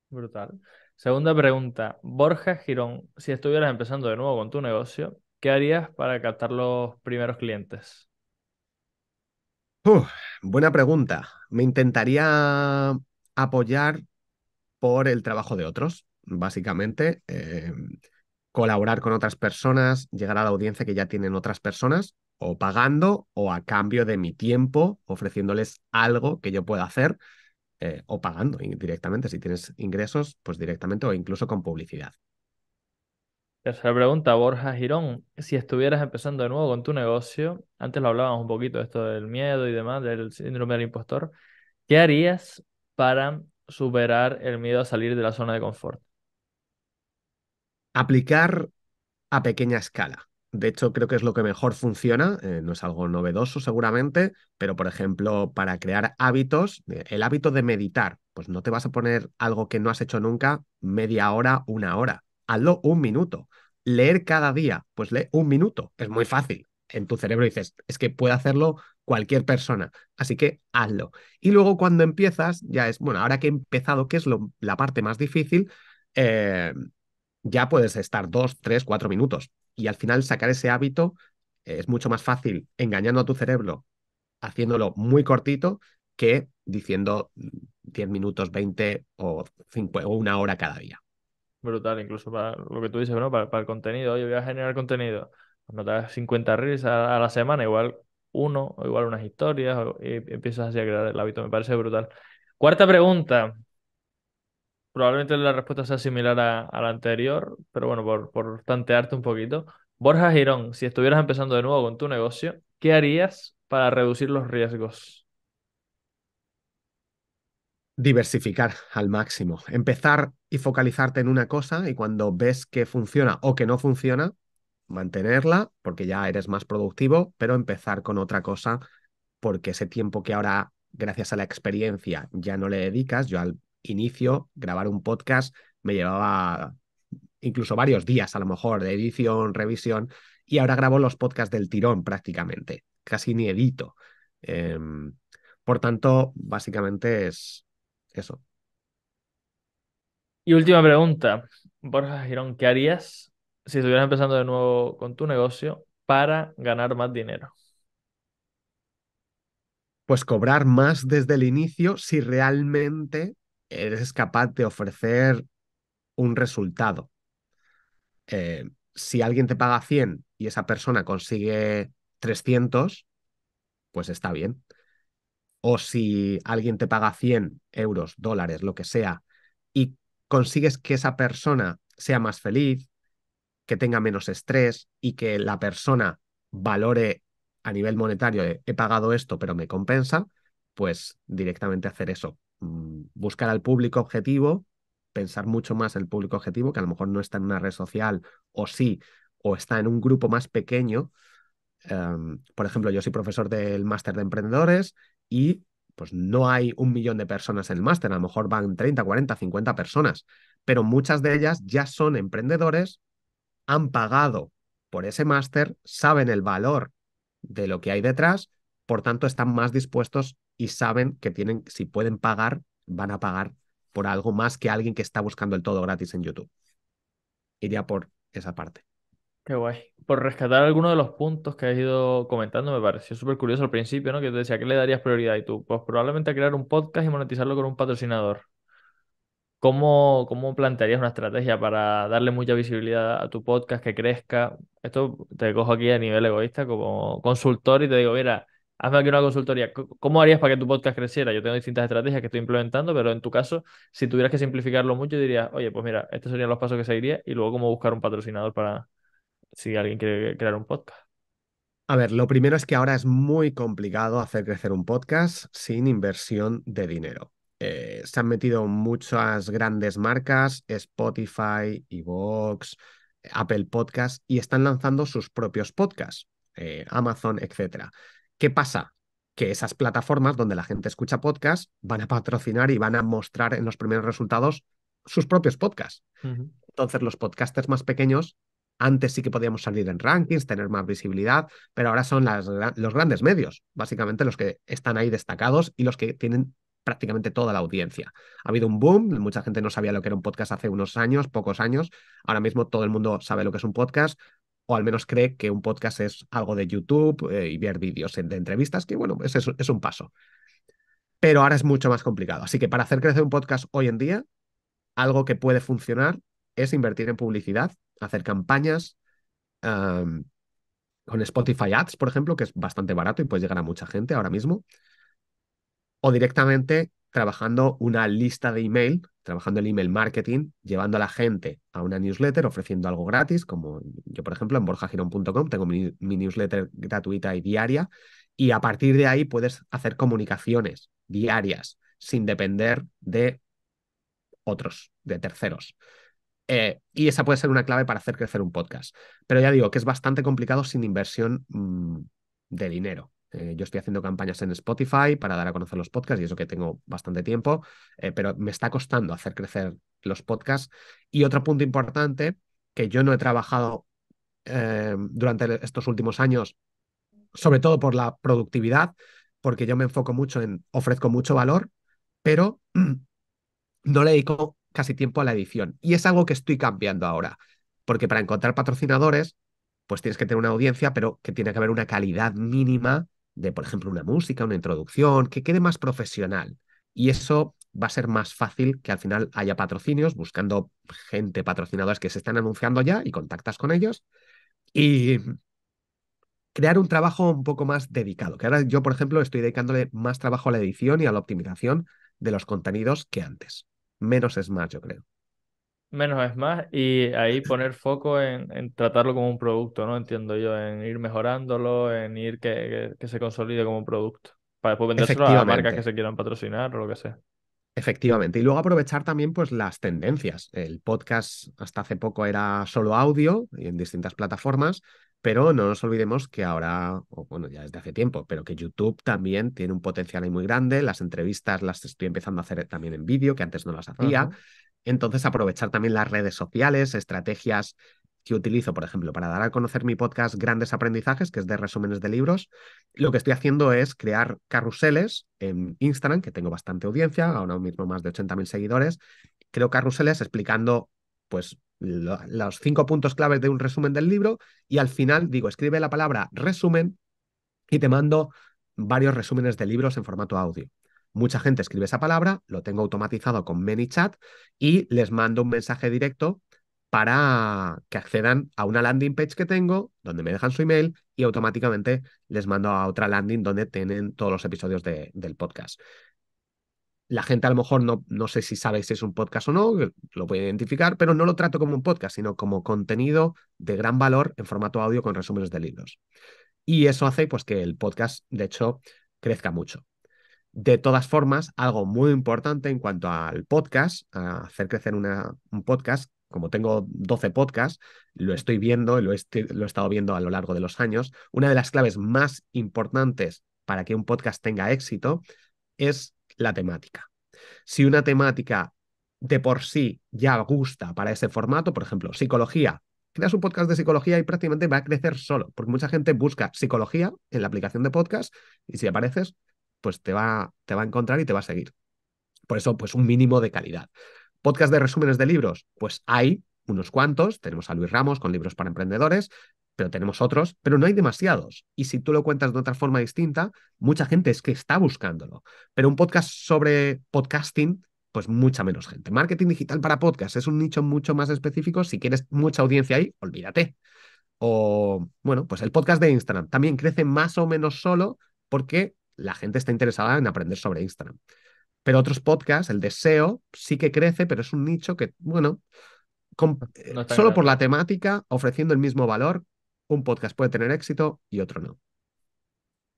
Brutal. Segunda pregunta. Borja Girón, si estuvieras empezando de nuevo con tu negocio, ¿qué harías para captar los primeros clientes? Uf, buena pregunta. Me intentaría apoyar por el trabajo de otros, básicamente. Colaborar con otras personas, llegar a la audiencia que ya tienen otras personas, o pagando, o a cambio de mi tiempo, ofreciéndoles algo que yo pueda hacer, o pagando directamente. Si tienes ingresos, pues directamente o incluso con publicidad. Tercera pregunta, Borja Girón, si estuvieras empezando de nuevo con tu negocio, antes lo hablábamos un poquito de esto del miedo y demás, del síndrome del impostor, ¿qué harías para superar el miedo a salir de la zona de confort? Aplicar a pequeña escala. De hecho, creo que es lo que mejor funciona. No es algo novedoso seguramente, pero por ejemplo, para crear hábitos, el hábito de meditar, pues no te vas a poner algo que no has hecho nunca, media hora, una hora. Hazlo un minuto. Leer cada día, pues lee un minuto. Es muy fácil. En tu cerebro dices, es que puede hacerlo cualquier persona, así que hazlo. Y luego cuando empiezas, ya es, bueno, ahora que he empezado, ¿qué es la parte más difícil? Eh, ya puedes estar 2, 3, 4 minutos y al final sacar ese hábito es mucho más fácil engañando a tu cerebro, haciéndolo muy cortito que diciendo 10 minutos, 20 o, 5, o una hora cada día. Brutal, incluso para lo que tú dices, ¿no? Para el contenido. Oye, voy a generar contenido. Pues no te hagas 50 reels a la semana, igual uno, o igual unas historias, y empiezas así a crear el hábito. Me parece brutal. Cuarta pregunta. Probablemente la respuesta sea similar a la anterior, pero bueno, por tantearte un poquito. Borja Girón, si estuvieras empezando de nuevo con tu negocio, ¿qué harías para reducir los riesgos? Diversificar al máximo, empezar y focalizarte en una cosa y cuando ves que funciona o que no funciona, mantenerla porque ya eres más productivo, pero empezar con otra cosa porque ese tiempo que ahora, gracias a la experiencia, ya no le dedicas, yo al inicio, grabar un podcast me llevaba incluso varios días a lo mejor de edición, revisión, y ahora grabo los podcasts del tirón prácticamente, casi ni edito. Por tanto, básicamente es eso. Y última pregunta, Borja Girón, ¿qué harías si estuvieras empezando de nuevo con tu negocio para ganar más dinero? Pues cobrar más desde el inicio si realmente eres capaz de ofrecer un resultado. Si alguien te paga 100 y esa persona consigue 300, pues está bien. O si alguien te paga 100 euros, dólares, lo que sea, y consigues que esa persona sea más feliz, que tenga menos estrés y que la persona valore a nivel monetario, he pagado esto, pero me compensa, pues directamente hacer eso. Buscar al público objetivo, pensar mucho más el público objetivo, que a lo mejor no está en una red social o sí, o está en un grupo más pequeño. Por ejemplo, yo soy profesor del máster de emprendedores y pues no hay 1 millón de personas en el máster, a lo mejor van 30, 40, 50 personas, pero muchas de ellas ya son emprendedores, han pagado por ese máster, saben el valor de lo que hay detrás, por tanto están más dispuestos y saben que tienen, si pueden pagar, van a pagar por algo más que alguien que está buscando el todo gratis en YouTube. Iría por esa parte. Qué guay. Por rescatar algunos de los puntos que has ido comentando, me pareció súper curioso al principio, ¿no? Que te decía, ¿qué le darías prioridad? Y tú, pues probablemente crear un podcast y monetizarlo con un patrocinador. ¿Cómo plantearías una estrategia para darle mucha visibilidad a tu podcast, que crezca? Esto te cojo aquí a nivel egoísta como consultor y te digo, mira, hazme aquí una consultoría. ¿Cómo harías para que tu podcast creciera? Yo tengo distintas estrategias que estoy implementando, pero en tu caso, si tuvieras que simplificarlo mucho, dirías, oye, pues mira, estos serían los pasos que seguiría y luego cómo buscar un patrocinador para si alguien quiere crear un podcast. A ver, lo primero es que ahora es muy complicado hacer crecer un podcast sin inversión de dinero. Se han metido muchas grandes marcas, Spotify, Evox, Apple Podcast y están lanzando sus propios podcasts, Amazon, etcétera. ¿Qué pasa? Que esas plataformas donde la gente escucha podcasts van a patrocinar y van a mostrar en los primeros resultados sus propios podcasts. Ujú. Entonces, los podcasters más pequeños, antes sí que podíamos salir en rankings, tener más visibilidad, pero ahora son los grandes medios, básicamente los que están ahí destacados y los que tienen prácticamente toda la audiencia. Ha habido un boom, mucha gente no sabía lo que era un podcast hace unos años, pocos años. Ahora mismo todo el mundo sabe lo que es un podcast, o al menos cree que un podcast es algo de YouTube y ver vídeos de entrevistas, que bueno, es un paso. Pero ahora es mucho más complicado. Así que para hacer crecer un podcast hoy en día, algo que puede funcionar es invertir en publicidad, hacer campañas um, con Spotify Ads, por ejemplo, que es bastante barato y puede llegar a mucha gente ahora mismo, o directamente trabajando una lista de email, trabajando el email marketing, llevando a la gente a una newsletter, ofreciendo algo gratis, como yo, por ejemplo, en borjagirón.com tengo mi newsletter gratuita y diaria, y a partir de ahí puedes hacer comunicaciones diarias sin depender de otros, de terceros. Y esa puede ser una clave para hacer crecer un podcast. Pero ya digo que es bastante complicado sin inversión de dinero. Yo estoy haciendo campañas en Spotify para dar a conocer los podcasts y eso que tengo bastante tiempo, pero me está costando hacer crecer los podcasts. Y otro punto importante que yo no he trabajado durante estos últimos años, sobre todo por la productividad, porque yo me enfoco mucho en ofrezco mucho valor, pero no le dedico casi tiempo a la edición. Y es algo que estoy cambiando ahora, porque para encontrar patrocinadores, pues tienes que tener una audiencia, pero que tiene que haber una calidad mínima de, por ejemplo, una música, una introducción, que quede más profesional. Y eso va a ser más fácil que al final haya patrocinios, buscando gente, patrocinadores que se están anunciando ya y contactas con ellos. Y crear un trabajo un poco más dedicado, que ahora yo, por ejemplo, estoy dedicándole más trabajo a la edición y a la optimización de los contenidos que antes. Menos es más, yo creo. Menos es más, y ahí poner foco en tratarlo como un producto, ¿no? Entiendo yo, en ir mejorándolo, en ir que se consolide como un producto, para después vendérselo a marcas que Efectivamente, se quieran patrocinar o lo que sea. efectivamente. Y luego aprovechar también pues las tendencias. El podcast hasta hace poco era solo audio y en distintas plataformas, pero no nos olvidemos que ahora, o bueno, ya desde hace tiempo, pero que YouTube también tiene un potencial ahí muy grande. Las entrevistas las estoy empezando a hacer también en vídeo, que antes no las hacía. Ajá. Entonces, aprovechar también las redes sociales, estrategias que utilizo, por ejemplo, para dar a conocer mi podcast Grandes Aprendizajes, que es de resúmenes de libros. Lo que estoy haciendo es crear carruseles en Instagram, que tengo bastante audiencia, ahora mismo más de 80.000 seguidores. Creo carruseles explicando pues los 5 puntos claves de un resumen del libro y al final digo, escribe la palabra resumen y te mando varios resúmenes de libros en formato audio. Mucha gente escribe esa palabra, lo tengo automatizado con ManyChat y les mando un mensaje directo para que accedan a una landing page que tengo, donde me dejan su email y automáticamente les mando a otra landing donde tienen todos los episodios del podcast. La gente a lo mejor no sé si sabe si es un podcast o no, lo puede identificar, pero no lo trato como un podcast, sino como contenido de gran valor en formato audio con resúmenes de libros. Y eso hace pues que el podcast, de hecho, crezca mucho. De todas formas, algo muy importante en cuanto al podcast, a hacer crecer un podcast, como tengo 12 podcasts, lo estoy viendo y lo he estado viendo a lo largo de los años. Una de las claves más importantes para que un podcast tenga éxito es la temática. Si una temática de por sí ya gusta para ese formato, por ejemplo, psicología, creas un podcast de psicología y prácticamente va a crecer solo, porque mucha gente busca psicología en la aplicación de podcast y si apareces, pues te va a encontrar y te va a seguir. Por eso, pues un mínimo de calidad. Podcast de resúmenes de libros, pues hay unos cuantos. Tenemos a Luis Ramos con libros para emprendedores, pero tenemos otros, pero no hay demasiados. Y si tú lo cuentas de otra forma distinta, mucha gente es que está buscándolo. Pero un podcast sobre podcasting, pues mucha menos gente. Marketing digital para podcast es un nicho mucho más específico. Si quieres mucha audiencia ahí, olvídate. O, bueno, pues el podcast de Instagram también crece más o menos solo porque la gente está interesada en aprender sobre Instagram. Pero otros podcasts, el de SEO, sí que crece, pero es un nicho que, bueno, No es tan solo por grande. la temática, ofreciendo el mismo valor, un podcast puede tener éxito y otro no.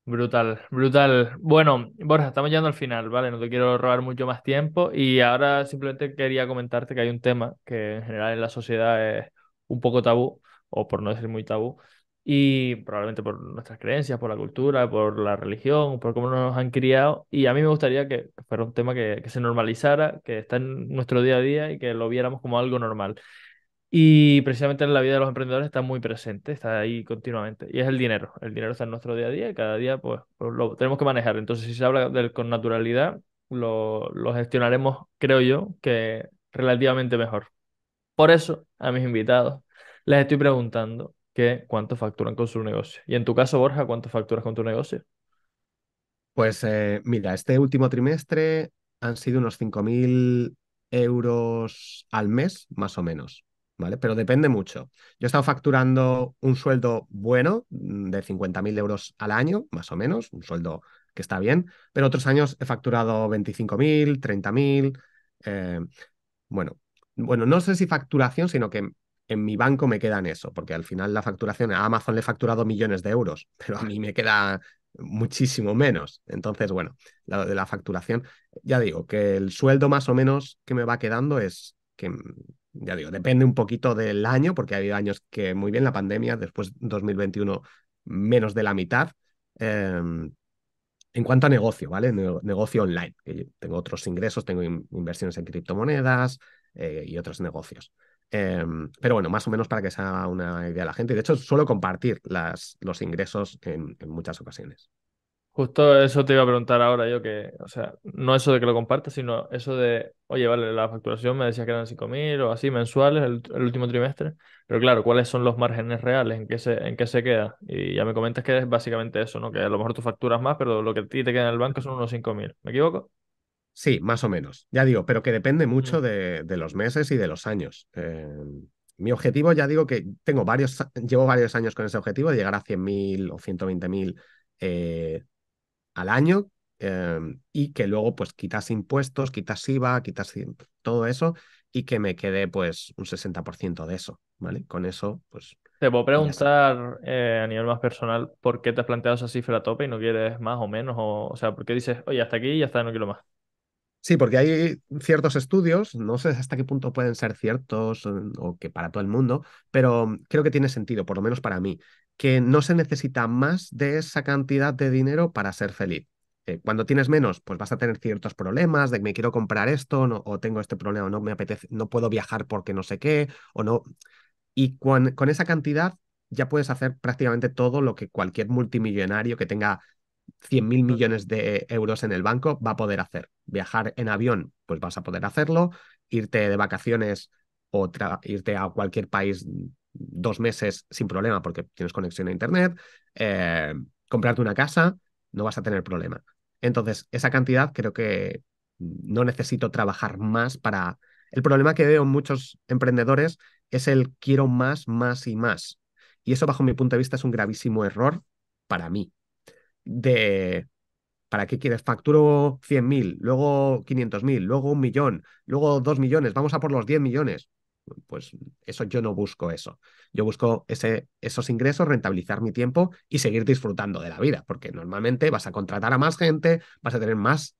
Brutal, brutal. Bueno, Borja, estamos llegando al final, ¿vale? No te quiero robar mucho más tiempo y ahora simplemente quería comentarte que hay un tema que en general en la sociedad es un poco tabú, o por no decir muy tabú, y probablemente por nuestras creencias, por la cultura, por la religión, por cómo nos han criado, y a mí me gustaría que fuera un tema que se normalizara, que está en nuestro día a día y que lo viéramos como algo normal. Y precisamente en la vida de los emprendedores está muy presente, está ahí continuamente. Y es el dinero. El dinero está en nuestro día a día y cada día pues lo tenemos que manejar. Entonces, si se habla de él con naturalidad, lo gestionaremos, creo yo, que relativamente mejor. Por eso, a mis invitados les estoy preguntando que cuánto facturan con su negocio. Y en tu caso, Borja, ¿cuánto facturas con tu negocio? Pues mira, este último trimestre han sido unos 5.000 euros al mes, más o menos, ¿vale? Pero depende mucho. Yo he estado facturando un sueldo bueno de 50.000 euros al año, más o menos, un sueldo que está bien, pero otros años he facturado 25.000, 30.000. eh, bueno, bueno, no sé si facturación, sino que en mi banco me quedan eso, porque al final la facturación a Amazon le he facturado millones de euros, pero a mí me queda muchísimo menos. Entonces, bueno, lo de la facturación, ya digo, que el sueldo más o menos que me va quedando es que, ya digo, depende un poquito del año, porque ha habido años que muy bien la pandemia, después 2021 menos de la mitad. em, en cuanto a negocio, ¿vale? Negocio online. Que yo tengo otros ingresos, tengo inversiones en criptomonedas y otros negocios. Pero bueno, más o menos para que se haga una idea la gente. De hecho, suelo compartir los ingresos en muchas ocasiones. Justo eso te iba a preguntar ahora yo que, o sea, no eso de que lo compartas, sino eso de, oye, vale, la facturación me decía que eran 5.000 o así mensuales el último trimestre, pero claro, ¿cuáles son los márgenes reales? En qué se queda? Y ya me comentas que es básicamente eso, ¿no? Que a lo mejor tú facturas más, pero lo que a ti te queda en el banco son unos 5.000. ¿Me equivoco? Sí, más o menos. Ya digo, pero que depende Mm. mucho de los meses y de los años. Mi objetivo, ya digo que llevo varios años con ese objetivo de llegar a 100.000 o 120.000 eh, al año, y que luego pues quitas impuestos, quitas IVA, todo eso y que me quede pues un 60% de eso, ¿vale? Con eso pues Te puedo ya está. preguntar a nivel más personal por qué te has planteado esa cifra a tope y no quieres más o menos, o sea, ¿por qué dices, oye, hasta aquí y ya está, no quiero más? Sí, porque hay ciertos estudios, no sé hasta qué punto pueden ser ciertos o que para todo el mundo, pero creo que tiene sentido, por lo menos para mí, que no se necesita más de esa cantidad de dinero para ser feliz. Cuando tienes menos, pues vas a tener ciertos problemas de que me quiero comprar esto, o tengo este problema, no me apetece, no puedo viajar porque no sé qué, o no. Y con esa cantidad ya puedes hacer prácticamente todo lo que cualquier multimillonario que tenga 100.000 millones de euros en el banco va a poder hacer. Viajar en avión, pues vas a poder hacerlo. Irte de vacaciones o irte a cualquier país 2 meses sin problema porque tienes conexión a internet. Comprarte una casa, no vas a tener problema. Entonces, esa cantidad creo que no necesito trabajar más para... El problema que veo en muchos emprendedores es el quiero más, más y más. Y eso, bajo mi punto de vista, es un gravísimo error para mí de ¿para qué quieres? Facturo 100.000, luego 500.000, luego 1.000.000, luego 2 millones, vamos a por los 10 millones. Pues eso yo no busco eso. Yo busco esos ingresos, rentabilizar mi tiempo y seguir disfrutando de la vida, porque normalmente vas a contratar a más gente, vas a tener más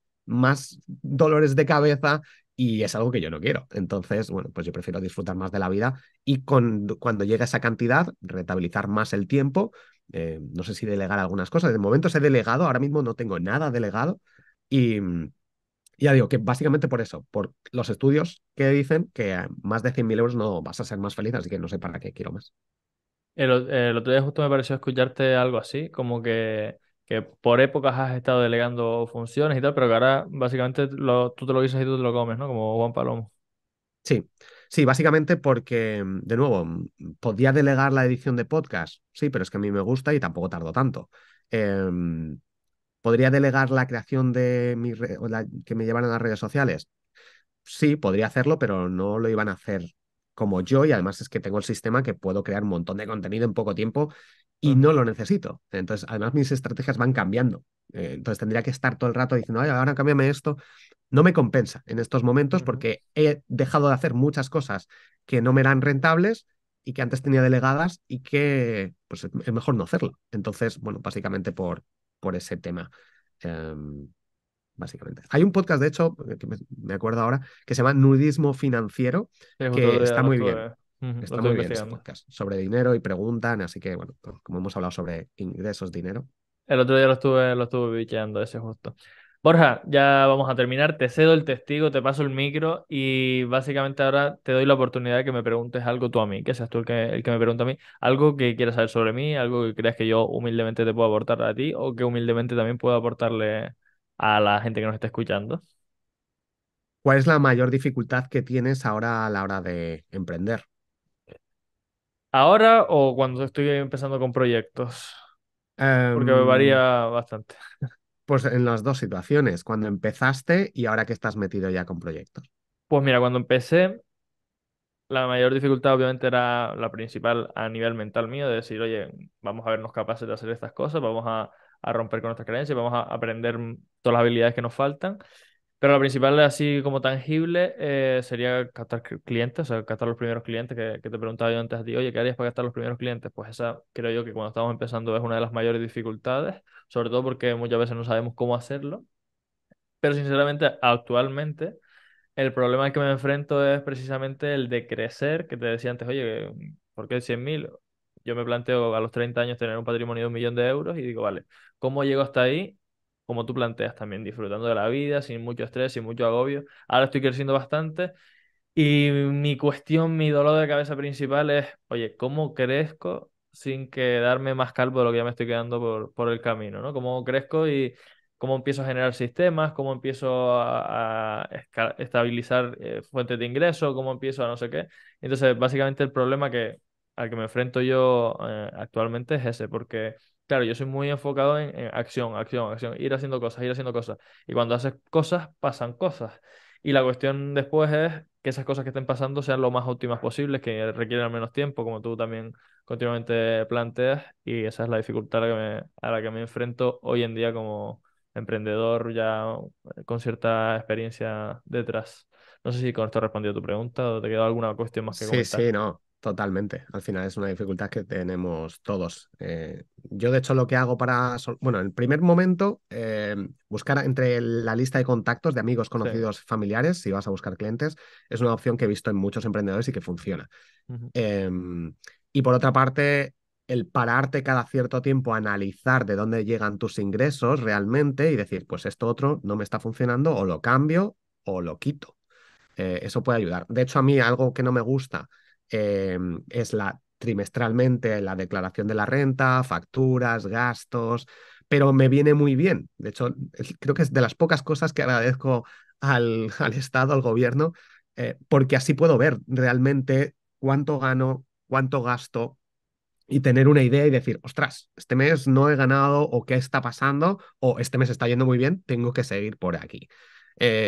dolores de cabeza y es algo que yo no quiero. Entonces, bueno, pues yo prefiero disfrutar más de la vida y cuando llegue a esa cantidad, rentabilizar más el tiempo. No sé si delegar algunas cosas. De momento he delegado, ahora mismo no tengo nada delegado y ya digo que básicamente por eso, por los estudios que dicen que a más de 100.000 euros no vas a ser más feliz, así que no sé para qué quiero más. El otro día justo me pareció escucharte algo así, como que por épocas has estado delegando funciones y tal, pero que ahora básicamente tú te lo dices y tú te lo comes, ¿no? Como Juan Palomo. Sí, sí, básicamente porque, de nuevo, podía delegar la edición de podcast, sí, pero es que a mí me gusta y tampoco tardo tanto. Em, ¿Podría delegar la creación de que me llevan a las redes sociales? Sí, podría hacerlo, pero no lo iban a hacer como yo y además es que tengo el sistema que puedo crear un montón de contenido en poco tiempo y no Ujú, lo necesito. Entonces, además mis estrategias van cambiando. Entonces tendría que estar todo el rato diciendo, ay, ahora cámbiame esto. No me compensa en estos momentos ujú. porque he dejado de hacer muchas cosas que no me eran rentables y que antes tenía delegadas y que pues es mejor no hacerlo. Entonces, bueno, básicamente por ese tema. Em, Básicamente. Hay un podcast, de hecho, que me acuerdo ahora, que se llama Nudismo Financiero, Sí, justo que otro día está lo muy bien. estuve. Ujú, lo Está estoy muy bien ese investigando. podcast sobre dinero y preguntan, así que bueno, pues, como hemos hablado sobre ingresos, dinero. El otro día lo estuve bicheando ese justo. Borja, ya vamos a terminar. Te cedo el testigo, te paso el micro y básicamente ahora te doy la oportunidad de que me preguntes algo tú a mí, que seas tú el que me pregunte a mí, algo que quieras saber sobre mí, algo que creas que yo humildemente te puedo aportar a ti o que humildemente también puedo aportarle a la gente que nos está escuchando. ¿Cuál es la mayor dificultad que tienes ahora a la hora de emprender? ¿Ahora o cuando estoy empezando con proyectos? Porque Em, varía bastante. pues en las dos situaciones, cuando empezaste y ahora que estás metido ya con proyectos. Pues mira, cuando empecé, la mayor dificultad obviamente era la principal a nivel mental mío, de decir, oye, vamos a vernos capaces de hacer estas cosas, vamos a romper con nuestras creencias, vamos a aprender todas las habilidades que nos faltan. Pero la principal, así como tangible, sería captar clientes, o sea, captar los primeros clientes que te preguntaba yo antes a ti, oye, ¿qué harías para captar los primeros clientes? Pues esa creo yo que cuando estamos empezando es una de las mayores dificultades, sobre todo porque muchas veces no sabemos cómo hacerlo. Pero sinceramente, actualmente... El problema al que me enfrento es precisamente el de crecer, que te decía antes, oye, ¿por qué 100.000? Yo me planteo a los 30 años tener un patrimonio de 1 millón de euros y digo, vale, ¿cómo llego hasta ahí? Como tú planteas también, disfrutando de la vida, sin mucho estrés, sin mucho agobio. Ahora estoy creciendo bastante y mi cuestión, mi dolor de cabeza principal es, oye, ¿cómo crezco sin quedarme más calvo de lo que ya me estoy quedando por el camino, ¿no? ¿Cómo crezco y cómo empiezo a generar sistemas? ¿Cómo empiezo a estabilizar fuentes de ingreso? ¿Cómo empiezo a no sé qué? Entonces, básicamente el problema al que me enfrento yo actualmente es ese, porque, claro, yo soy muy enfocado en acción, acción, acción, ir haciendo cosas, ir haciendo cosas. Y cuando haces cosas, pasan cosas. Y la cuestión después es que esas cosas que estén pasando sean lo más óptimas posibles, que requieran menos tiempo, como tú también continuamente planteas, y esa es la dificultad a la que me enfrento hoy en día como emprendedor ya con cierta experiencia detrás. No sé si con esto he respondido a tu pregunta o te queda alguna cuestión más que Sí, comentar. sí, no, totalmente. Al final es una dificultad que tenemos todos. Yo, de hecho, lo que hago bueno, en el primer momento, buscar entre la lista de contactos de amigos, Sí. conocidos, familiares, si vas a buscar clientes, es una opción que he visto en muchos emprendedores y que funciona. Ujú. Y por otra parte, el pararte cada cierto tiempo a analizar de dónde llegan tus ingresos realmente y decir, pues esto otro no me está funcionando, o lo cambio o lo quito. Eso puede ayudar. De hecho, a mí algo que no me gusta es trimestralmente la declaración de la renta, facturas, gastos, pero me viene muy bien. De hecho, creo que es de las pocas cosas que agradezco al Estado, al gobierno, porque así puedo ver realmente cuánto gano, cuánto gasto y tener una idea y decir, ostras, este mes no he ganado o qué está pasando o este mes está yendo muy bien, tengo que seguir por aquí.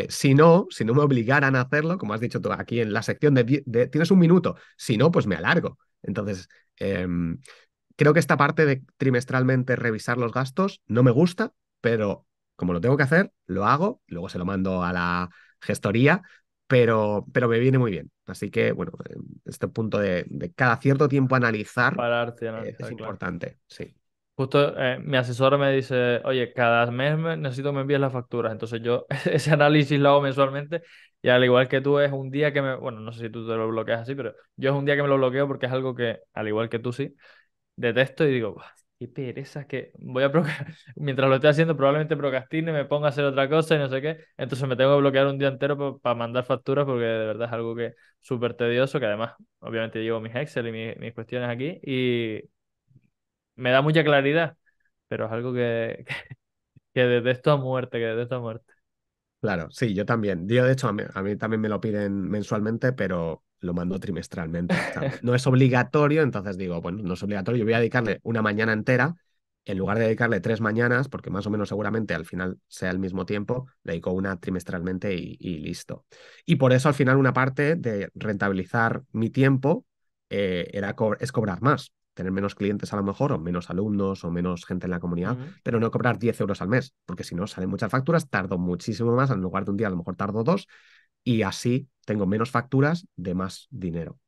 Si no me obligaran a hacerlo, como has dicho tú aquí en la sección tienes un minuto, si no, pues me alargo. Entonces, creo que esta parte de trimestralmente revisar los gastos no me gusta, pero como lo tengo que hacer, lo hago, luego se lo mando a la gestoría, pero me viene muy bien. Así que, bueno, este punto de cada cierto tiempo analizar Pararte y es analizar, claro. importante, sí. Justo mi asesora me dice, oye, cada mes necesito que me envíes las facturas. Entonces yo ese análisis lo hago mensualmente y al igual que tú es un día bueno, no sé si tú te lo bloqueas así, pero yo es un día que me lo bloqueo porque es algo que, al igual que tú sí, detesto y digo, "Buah, qué pereza es que mientras lo estoy haciendo probablemente procrastine, me ponga a hacer otra cosa y no sé qué. Entonces me tengo que bloquear un día entero para mandar facturas porque de verdad es algo que súper tedioso, que además obviamente llevo mis Excel y mis cuestiones aquí y me da mucha claridad, pero es algo que detesto a muerte, que detesto a muerte. Claro, sí, yo también. Yo, de hecho, a mí también me lo piden mensualmente, pero lo mando trimestralmente. O sea, no es obligatorio, entonces digo, bueno, no es obligatorio, yo voy a dedicarle una mañana entera, en lugar de dedicarle 3 mañanas, porque más o menos seguramente al final sea el mismo tiempo, le dedico una trimestralmente y listo. Y por eso al final una parte de rentabilizar mi tiempo es cobrar más, tener menos clientes a lo mejor, o menos alumnos, o menos gente en la comunidad, Ujú. pero no cobrar 10 euros al mes, porque si no salen muchas facturas, tardo muchísimo más, en lugar de un día a lo mejor tardo dos, y así tengo menos facturas de más dinero.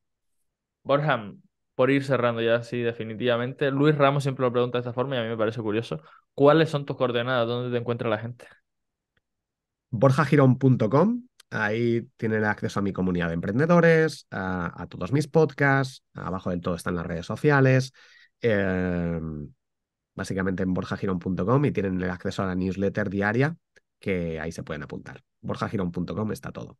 Borja, por ir cerrando ya así definitivamente, Luis Ramos siempre lo pregunta de esta forma y a mí me parece curioso. ¿Cuáles son tus coordenadas? ¿Dónde te encuentra la gente? borjagirón.com Ahí tienen acceso a mi comunidad de emprendedores, a todos mis podcasts, abajo del todo están las redes sociales, eh, básicamente en borjagirón.com, y tienen el acceso a la newsletter diaria, que ahí se pueden apuntar. borjagirón.com está todo.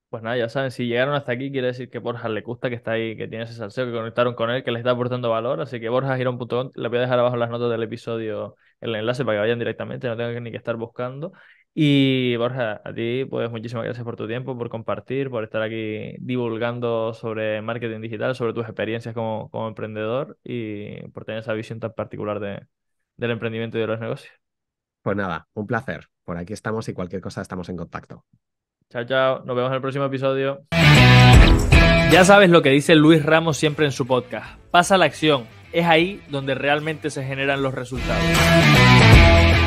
Pues nada, ya saben, si llegaron hasta aquí, quiere decir que Borja le gusta, que está ahí, que tiene ese salseo, que conectaron con él, que les está aportando valor. Así que borjagirón.com, le voy a dejar abajo en las notas del episodio el enlace para que vayan directamente, no tengan ni que estar buscando. Y Borja, a ti, pues muchísimas gracias por tu tiempo, por compartir, por estar aquí divulgando sobre marketing digital, sobre tus experiencias como emprendedor y por tener esa visión tan particular del emprendimiento y de los negocios. Pues nada, un placer. Por aquí estamos y cualquier cosa estamos en contacto. Chao, chao. Nos vemos en el próximo episodio. Ya sabes lo que dice Luis Ramos siempre en su podcast. Pasa a la acción. Es ahí donde realmente se generan los resultados.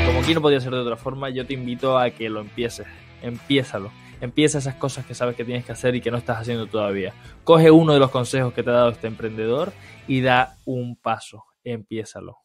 Como aquí no podía ser de otra forma, yo te invito a que lo empieces. Empiézalo. Empieza esas cosas que sabes que tienes que hacer y que no estás haciendo todavía. Coge uno de los consejos que te ha dado este emprendedor y da un paso. Empiézalo.